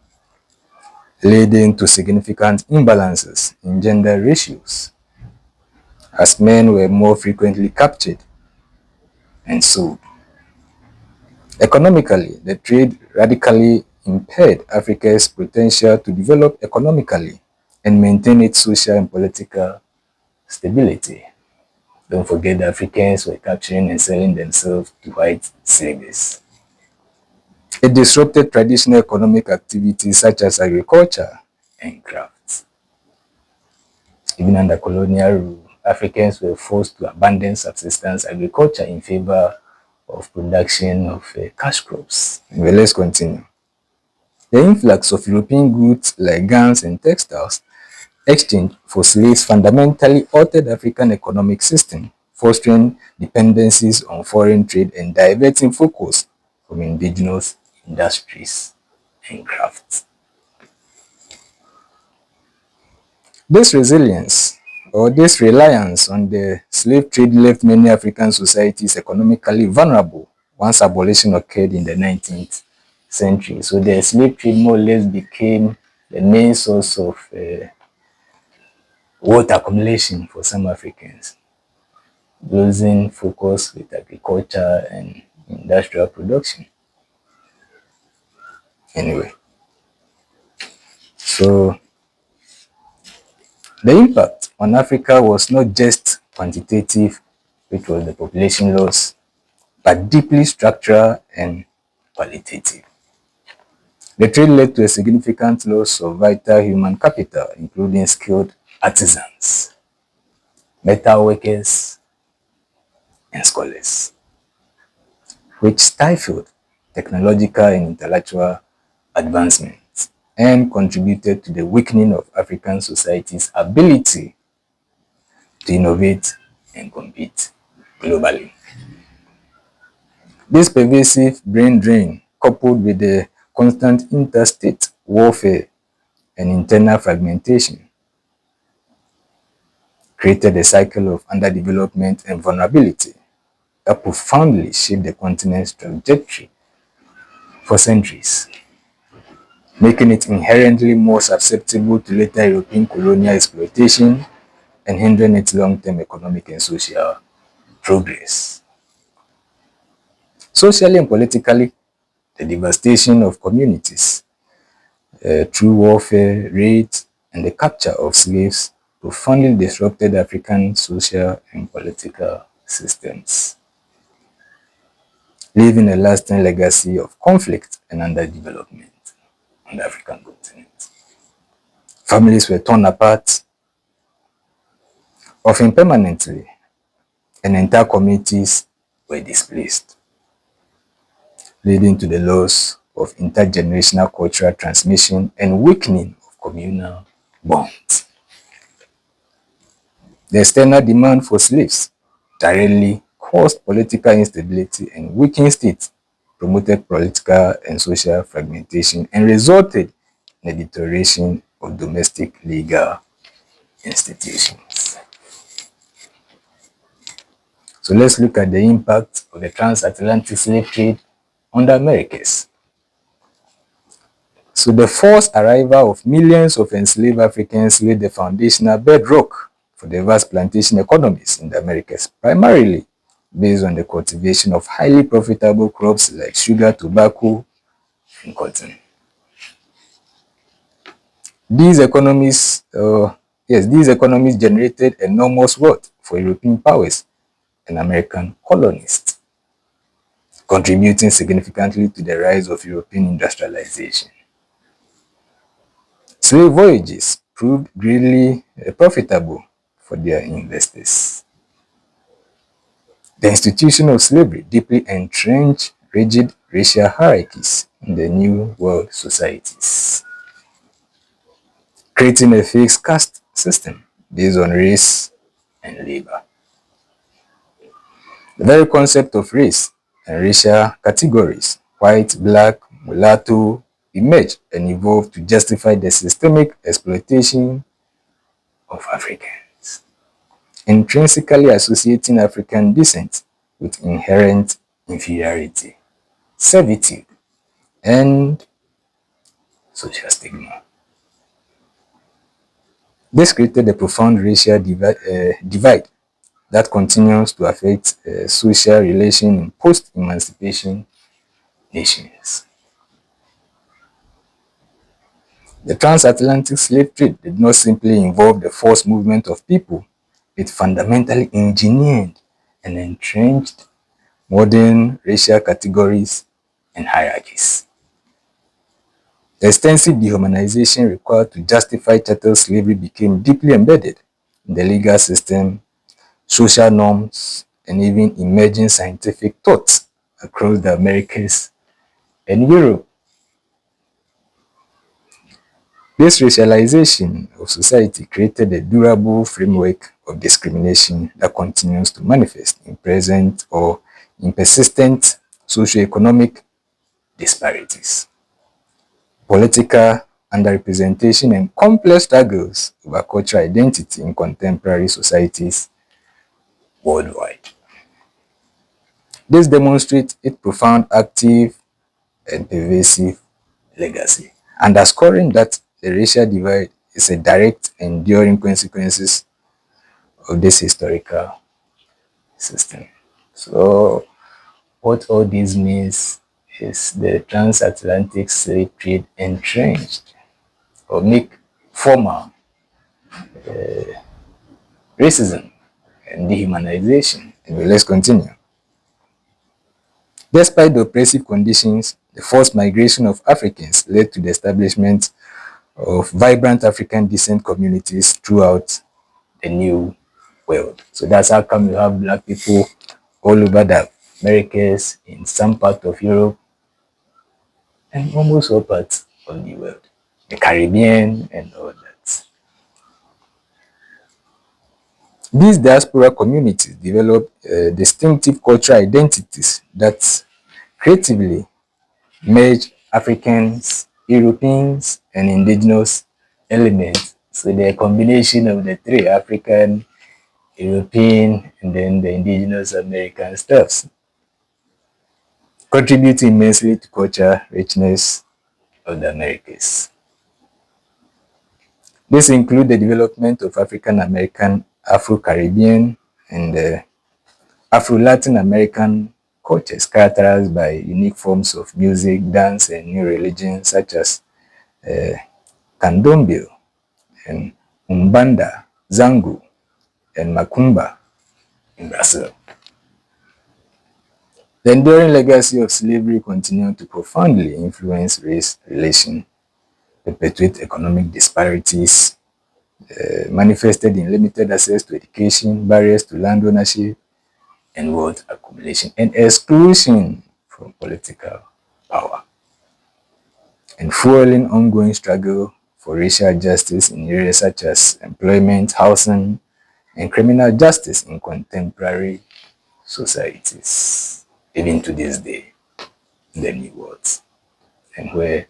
leading to significant imbalances in gender ratios, as men were more frequently captured and sold. Economically, the trade radically impaired Africa's potential to develop economically and maintain its social and political stability. Don't forget the Africans were capturing and selling themselves to white slaves. It disrupted traditional economic activities such as agriculture and crafts. Even under colonial rule, Africans were forced to abandon subsistence agriculture in favor of production of cash crops. Well, let's continue. The influx of European goods like guns and textiles exchanged for slaves fundamentally altered the African economic system, fostering dependencies on foreign trade and diverting focus from indigenous industries and crafts. This resilience or this reliance on the slave trade left many African societies economically vulnerable once abolition occurred in the 19th century. So the slave trade more or less became the main source of wealth accumulation for some Africans, losing focus with agriculture and industrial production. Anyway, so the impact on Africa was not just quantitative, which was the population loss, but deeply structural and qualitative. The trade led to a significant loss of vital human capital, including skilled artisans, metal workers, and scholars, which stifled technological and intellectual advancements and contributed to the weakening of African society's ability to innovate and compete. globally. This pervasive brain drain, coupled with the constant interstate warfare and internal fragmentation, created a cycle of underdevelopment and vulnerability that profoundly shaped the continent's trajectory for centuries, making it inherently more susceptible to later European colonial exploitation and hindering its long-term economic and social progress. Socially and politically, the devastation of communities through warfare, raids, and the capture of slaves profoundly disrupted African social and political systems, leaving a lasting legacy of conflict and underdevelopment on the African continent. Families were torn apart, often permanently, and entire communities were displaced, leading to the loss of intergenerational cultural transmission and weakening of communal bonds. The external demand for slaves directly caused political instability and weakened states, promoted political and social fragmentation, and resulted in the deterioration of domestic legal institutions. So let's look at the impact of the transatlantic slave trade on the Americas. So the forced arrival of millions of enslaved Africans laid the foundational bedrock for the vast plantation economies in the Americas, primarily based on the cultivation of highly profitable crops like sugar, tobacco, and cotton. These economies, these economies generated enormous wealth for European powers and American colonists, contributing significantly to the rise of European industrialization. Slave voyages proved greatly profitable for their investors. The institution of slavery deeply entrenched rigid racial hierarchies in the New World societies, creating a fixed caste system based on race and labor. The very concept of race and racial categories, white, black, mulatto, emerged and evolved to justify the systemic exploitation of Africans, intrinsically associating African descent with inherent inferiority, servitude, and social stigma. This created a profound racial divide that continues to affect social relations in post-emancipation nations. The transatlantic slave trade did not simply involve the forced movement of people, it fundamentally engineered and entrenched modern racial categories and hierarchies. The extensive dehumanization required to justify chattel slavery became deeply embedded in the legal system, social norms, and even emerging scientific thoughts across the Americas and Europe. This racialization of society created a durable framework of discrimination that continues to manifest in present or in persistent socioeconomic disparities, political underrepresentation, and complex struggles over cultural identity in contemporary societies worldwide. This demonstrates its profound, active, and pervasive legacy, underscoring that the racial divide is a direct, enduring consequences of this historical system. So, what all this means is the transatlantic slave trade entrenched or make formal racism and dehumanization. Anyway, let's continue. Despite the oppressive conditions, the forced migration of Africans led to the establishment of vibrant African descent communities throughout the New World. So that's how come you have black people all over the Americas, in some part of Europe, and almost all parts of the world, the Caribbean and all that. These diaspora communities develop distinctive cultural identities that creatively merge Africans, Europeans, and indigenous elements. So the combination of the three, African, European, and then the indigenous American stuffs, contribute immensely to culture richness of the Americas. This includes the development of African American, Afro-Caribbean, and Afro-Latin American cultures characterized by unique forms of music, dance, and new religions such as candomblé and umbanda, zango, and macumba in Brazil. The enduring legacy of slavery continued to profoundly influence race relations, perpetuate economic disparities, manifested in limited access to education, barriers to land ownership, and wealth accumulation, and exclusion from political power, and fueling ongoing struggle for racial justice in areas such as employment, housing, and criminal justice in contemporary societies, even to this day, in the New World, and where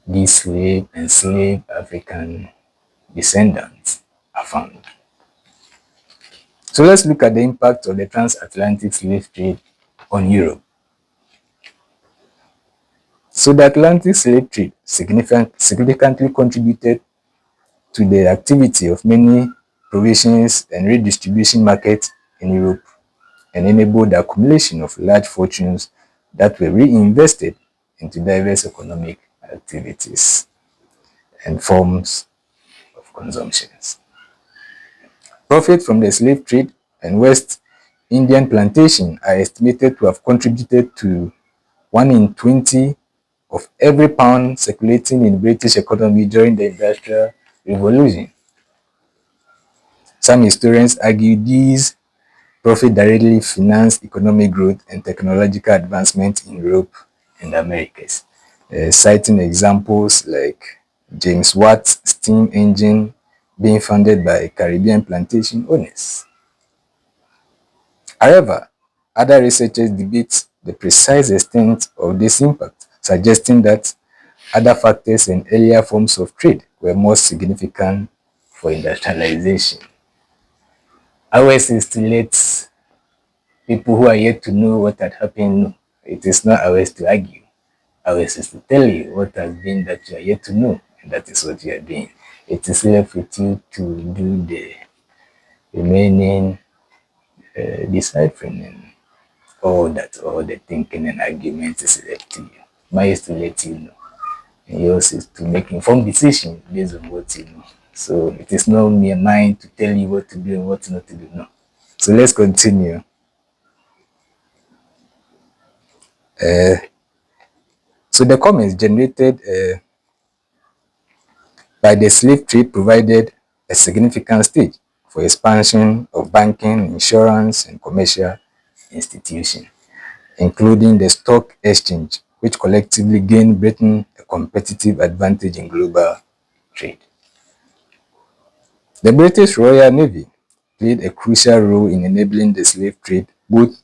these enslaved African descendants are found. So let's look at the impact of the transatlantic slave trade on Europe. So the Atlantic slave trade significantly contributed to the activity of many provisions and redistribution markets in Europe and enabled the accumulation of large fortunes that were reinvested into diverse economic activities and forms of consumptions. Profit from the slave trade and West Indian plantation are estimated to have contributed to 1 in 20 of every pound circulating in the British economy during the Industrial Revolution. Some historians argue these profits directly financed economic growth and technological advancement in Europe and the Americas, citing examples like James Watt's steam engine being funded by Caribbean plantation owners. However, other researchers debate the precise extent of this impact, suggesting that other factors and earlier forms of trade were more significant for industrialization. Ours is to let people who are yet to know what had happened know. It is not ours to argue. Ours is to tell you what has been that you are yet to know, and that is what you are doing. It is left with you to do the remaining deciphering and all that, all the thinking and argument is left to you. Mine is to let you know. And yours is to make informed decisions based on what you know. So it is not mere mind to tell you what to do and what not to do. No. So let's continue. So the comments generated by the slave trade provided a significant stage for expansion of banking, insurance, and commercial institutions, including the stock exchange, which collectively gained Britain a competitive advantage in global trade. The British Royal Navy played a crucial role in enabling the slave trade, both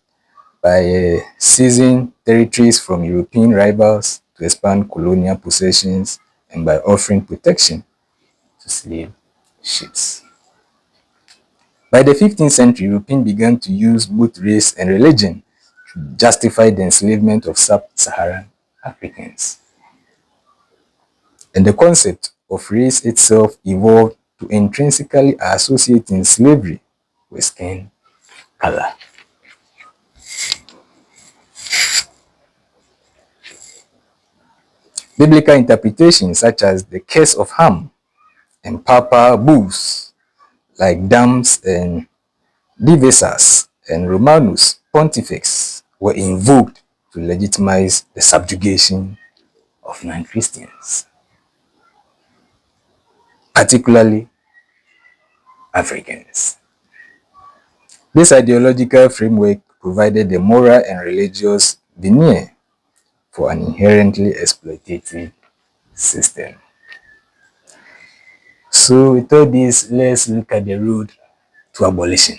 by seizing territories from European rivals to expand colonial possessions and by offering protection to slave ships. By the 15th century, Europeans began to use both race and religion to justify the enslavement of sub-Saharan Africans. And the concept of race itself evolved to intrinsically associating slavery with skin color. Biblical interpretations such as the curse of Ham and papal bulls like Dams and Divisas and Romanus Pontifex were invoked to legitimize the subjugation of non-Christians, particularly Africans. This ideological framework provided the moral and religious veneer for an inherently exploitative system. So with all this, let's look at the road to abolition.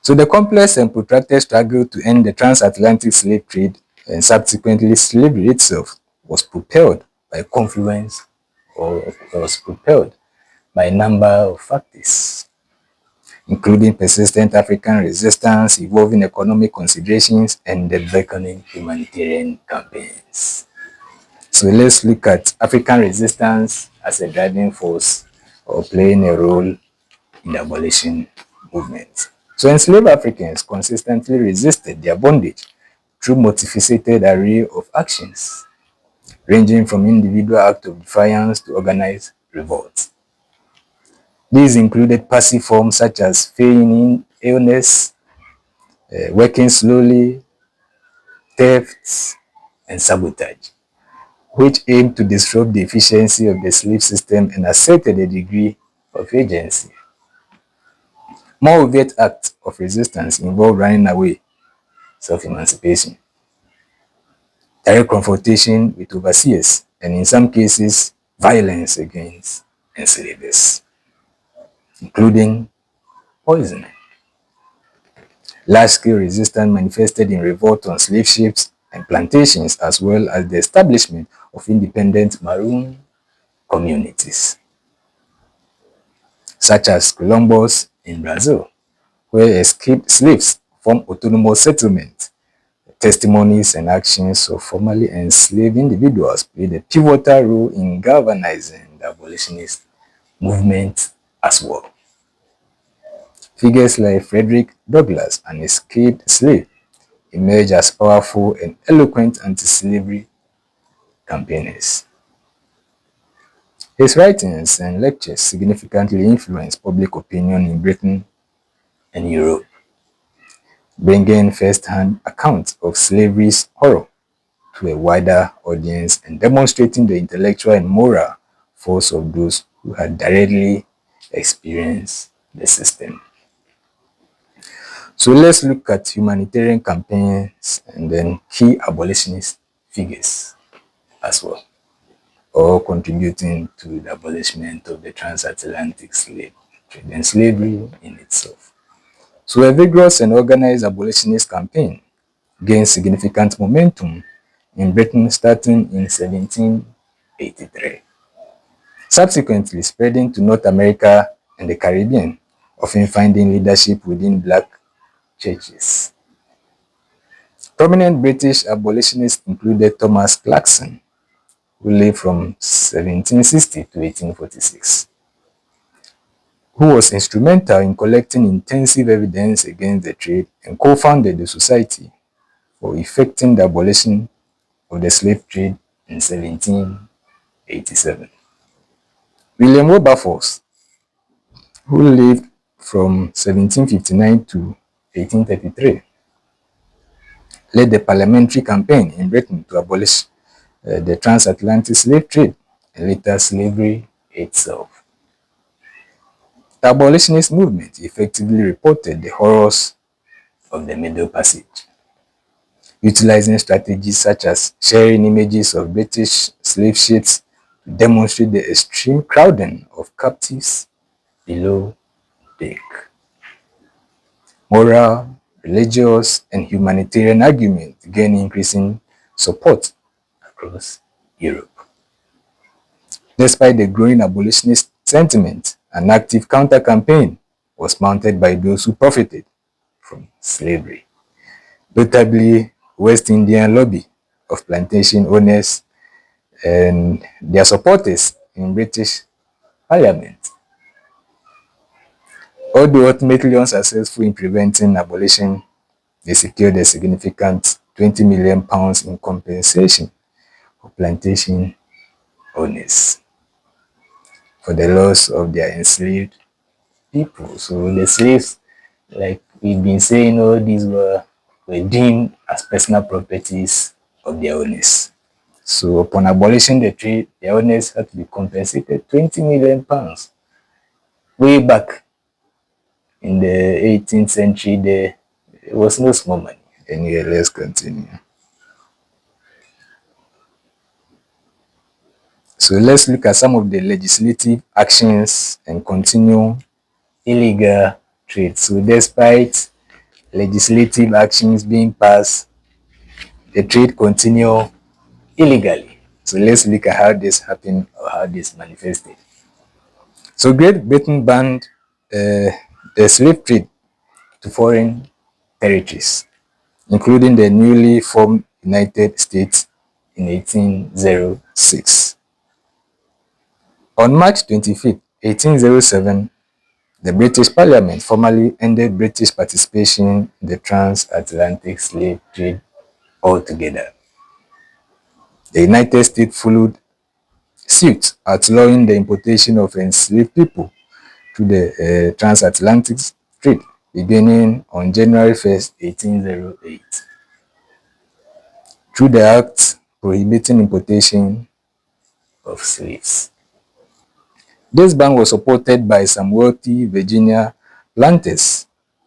So the complex and protracted struggle to end the transatlantic slave trade and subsequently slavery itself was propelled by a confluence or was propelled by a number of factors, including persistent African resistance, evolving economic considerations, and the beckoning humanitarian campaigns. So let's look at African resistance as a driving force or playing a role in the abolition movement. So enslaved Africans consistently resisted their bondage through multifaceted array of actions, ranging from individual acts of defiance to organized revolts. These included passive forms such as feigning illness, working slowly, thefts, and sabotage, which aimed to disrupt the efficiency of the slave system and asserted a degree of agency. More overt acts of resistance involved running away, self-emancipation, direct confrontation with overseers, and in some cases, violence against enslavers, including poisoning. Large-scale resistance manifested in revolt on slave ships and plantations, as well as the establishment of independent maroon communities, such as Columbus in Brazil, where escaped slaves formed autonomous settlements. Testimonies and actions of formerly enslaved individuals played a pivotal role in galvanizing the abolitionist movement as well. Figures like Frederick Douglass, an escaped slave, emerged as powerful and eloquent anti-slavery campaigners. His writings and lectures significantly influenced public opinion in Britain and Europe, bringing first-hand accounts of slavery's horror to a wider audience and demonstrating the intellectual and moral force of those who had directly experienced the system. So let's look at humanitarian campaigns and then key abolitionist figures as well, all contributing to the abolishment of the transatlantic slave trade and slavery in itself. So a vigorous and organized abolitionist campaign gained significant momentum in Britain starting in 1783, subsequently spreading to North America and the Caribbean, often finding leadership within black churches. Prominent British abolitionists included Thomas Clarkson, who lived from 1760 to 1846, who was instrumental in collecting intensive evidence against the trade and co-founded the Society for effecting the abolition of the slave trade in 1787. William Wilberforce, who lived from 1759 to 1833, led the parliamentary campaign in Britain to abolish the transatlantic slave trade and later slavery itself. The abolitionist movement effectively reported the horrors of the Middle Passage, utilizing strategies such as sharing images of British slave ships to demonstrate the extreme crowding of captives below deck. Moral, religious, and humanitarian arguments gained increasing support across Europe. Despite the growing abolitionist sentiment, an active counter-campaign was mounted by those who profited from slavery, notably West Indian lobby of plantation owners and their supporters in British Parliament. Although ultimately unsuccessful in preventing abolition, they secured a significant £20 million in compensation for plantation owners for the loss of their enslaved people. So the slaves, like we've been saying, all these were deemed as personal properties of their owners. So upon abolition the trade, the owners had to be compensated £20 million. Way back in the 18th century, there was no small money. Anyway, let's continue. So let's look at some of the legislative actions and continue illegal trade. So despite legislative actions being passed, the trade continue illegally. So let's look at how this happened or how this manifested. So Great Britain banned the slave trade to foreign territories, including the newly formed United States in 1806. On March 25, 1807, the British Parliament formally ended British participation in the transatlantic slave trade altogether. The United States followed suit, outlawing the importation of enslaved people through the transatlantic trade beginning on January 1st, 1808. Through the act prohibiting importation of slaves. This ban was supported by some wealthy Virginia planters,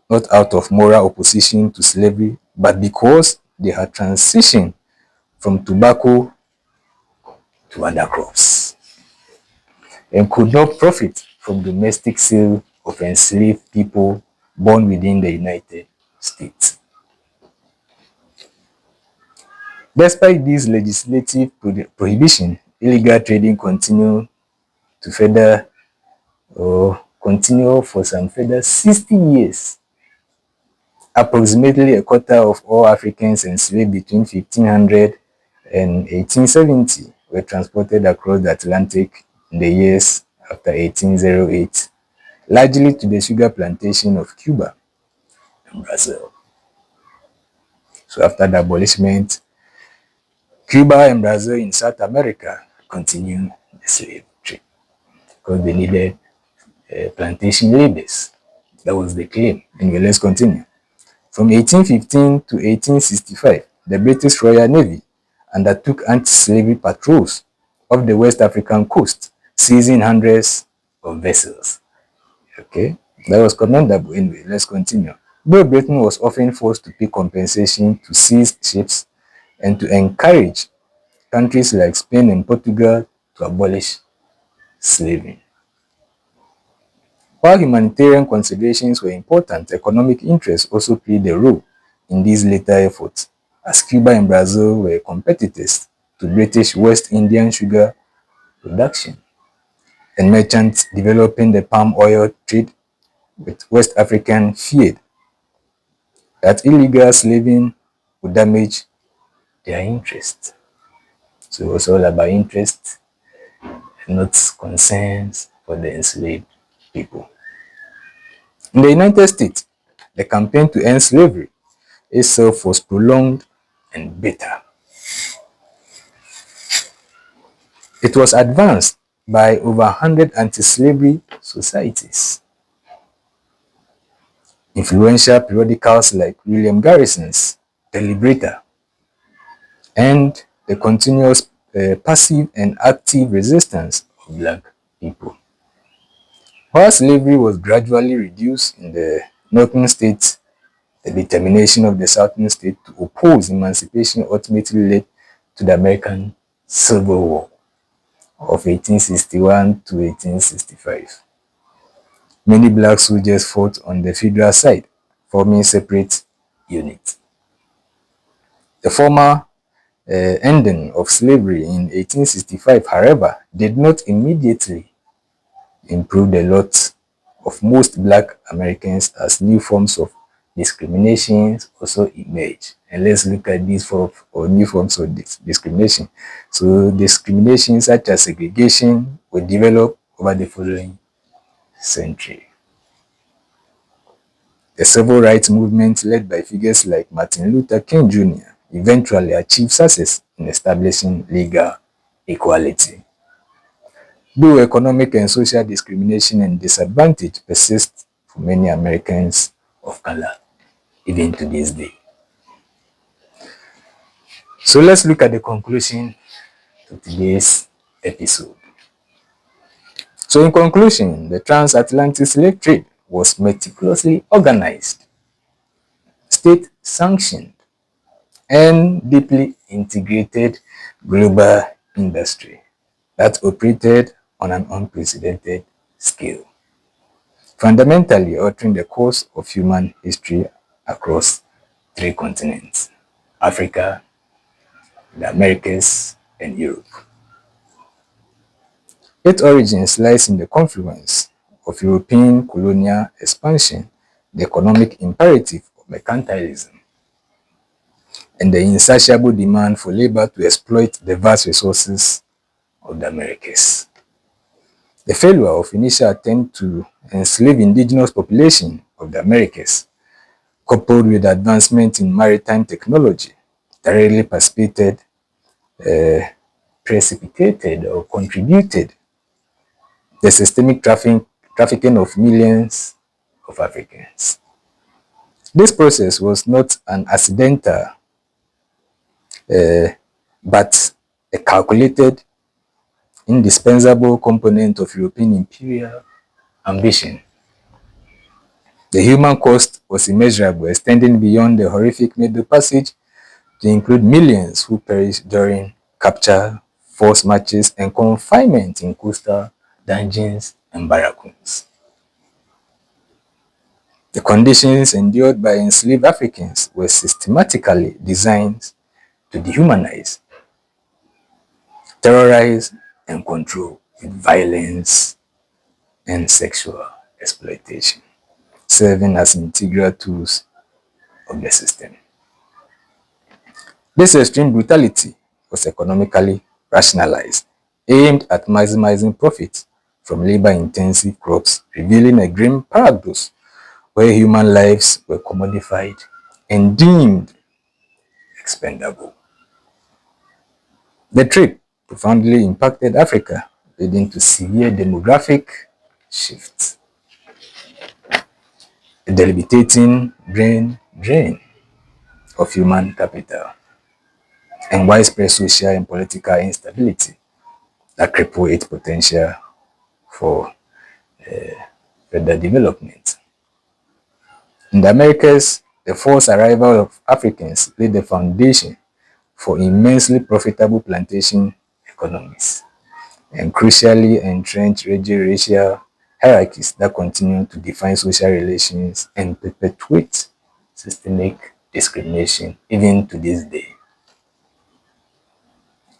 not out of moral opposition to slavery, but because they had transitioned from tobacco to other crops and could not profit from domestic sale of enslaved people born within the United States. Despite this legislative prohibition, illegal trading continued to further or continue for some further 60 years. Approximately a quarter of all Africans enslaved between 1500 and 1870 were transported across the Atlantic in the years after 1808, largely to the sugar plantation of Cuba and Brazil. So after the abolishment, Cuba and Brazil in South America continued the slave trade because they needed plantation laborers. That was the claim. Anyway, let's continue. From 1815 to 1865, the British Royal Navy undertook anti-slavery patrols off the West African coast, seizing hundreds of vessels. Okay, that was commendable. Anyway, let's continue. Though Britain was often forced to pay compensation to seized ships and to encourage countries like Spain and Portugal to abolish slavery. While humanitarian considerations were important, economic interests also played a role in these later efforts, as Cuba and Brazil were competitors to British West Indian sugar production, and merchants developing the palm oil trade with West African feared that illegal slaving would damage their interest. So it was all about interest, not concerns for the enslaved people. In the United States, the campaign to end slavery itself was prolonged and bitter. It was advanced by over 100 anti-slavery societies. Influential periodicals like William Garrison's The Liberator and the continuous passive and active resistance of black people. While slavery was gradually reduced in the northern states, the determination of the southern states to oppose emancipation ultimately led to the American Civil War of 1861 to 1865. Many black soldiers fought on the federal side, forming separate units. The former ending of slavery in 1865, however, did not immediately improve the lot of most black Americans as new forms of discrimination also emerged. And let's look at these new forms of discrimination. So discrimination such as segregation will develop over the following century. The civil rights movement led by figures like Martin Luther King Jr. eventually achieved success in establishing legal equality. Though economic and social discrimination and disadvantage persist for many Americans of color, even to this day. So let's look at the conclusion to today's episode. So in conclusion, the transatlantic slave trade was meticulously organized, state-sanctioned, and deeply integrated global industry. that operated on an unprecedented scale, fundamentally altering the course of human history across three continents: Africa, the Americas, and Europe. Its origins lies in the confluence of European colonial expansion, the economic imperative of mercantilism, and the insatiable demand for labor to exploit the vast resources of the Americas. The failure of initial attempt to enslave indigenous population of the Americas, coupled with advancement in maritime technology, directly precipitated or contributed the systemic trafficking of millions of Africans. This process was not an accidental but a calculated, indispensable component of European imperial ambition. The human cost was immeasurable, extending beyond the horrific Middle Passage to include millions who perished during capture, forced marches, and confinement in coastal dungeons and barracoons. The conditions endured by enslaved Africans were systematically designed to dehumanize, terrorize, and control with violence and sexual exploitation, serving as integral tools of the system. This extreme brutality was economically rationalized, aimed at maximizing profits from labor-intensive crops, revealing a grim paradox where human lives were commodified and deemed expendable. The trip profoundly impacted Africa, leading to severe demographic shifts, a debilitating brain drain of human capital, and widespread social and political instability that cripple its potential for further development. In the Americas, the forced arrival of Africans laid the foundation for immensely profitable plantation economies and crucially entrenched racial hierarchies that continue to define social relations and perpetuate systemic discrimination even to this day.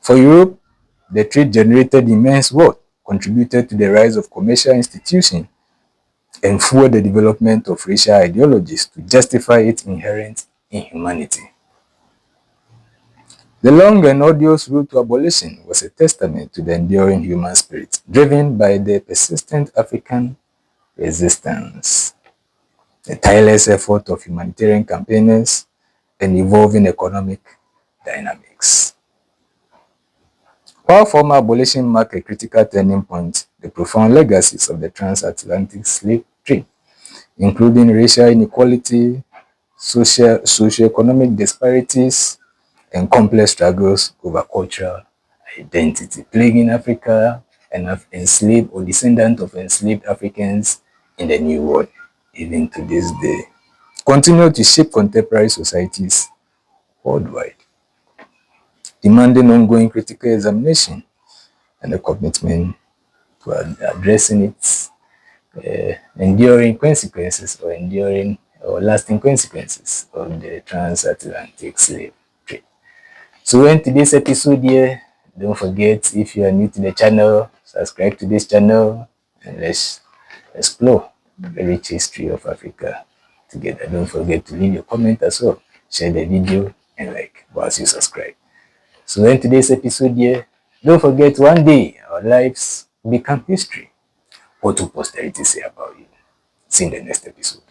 For Europe, the trade generated immense wealth, contributed to the rise of commercial institutions, and fueled the development of racial ideologies to justify its inherent inhumanity. The long and arduous road to abolition was a testament to the enduring human spirit, driven by the persistent African resistance, the tireless effort of humanitarian campaigners, and evolving economic dynamics. While formal abolition marked a critical turning point, the profound legacies of the transatlantic slave trade, including racial inequality, socio-economic disparities, and complex struggles over cultural identity, plaguing Africa and enslaved or descendants of enslaved Africans in the New World, even to this day, continue to shape contemporary societies worldwide, demanding ongoing critical examination and a commitment to addressing its enduring consequences or enduring or lasting consequences of the transatlantic slave trade. So in today's episode here, don't forget, if you are new to the channel, subscribe to this channel and let's explore the rich history of Africa together. Don't forget to leave your comment as well, share the video and like whilst you subscribe. So in today's episode here, don't forget, one day our lives become history. What will posterity say about you? See you in the next episode.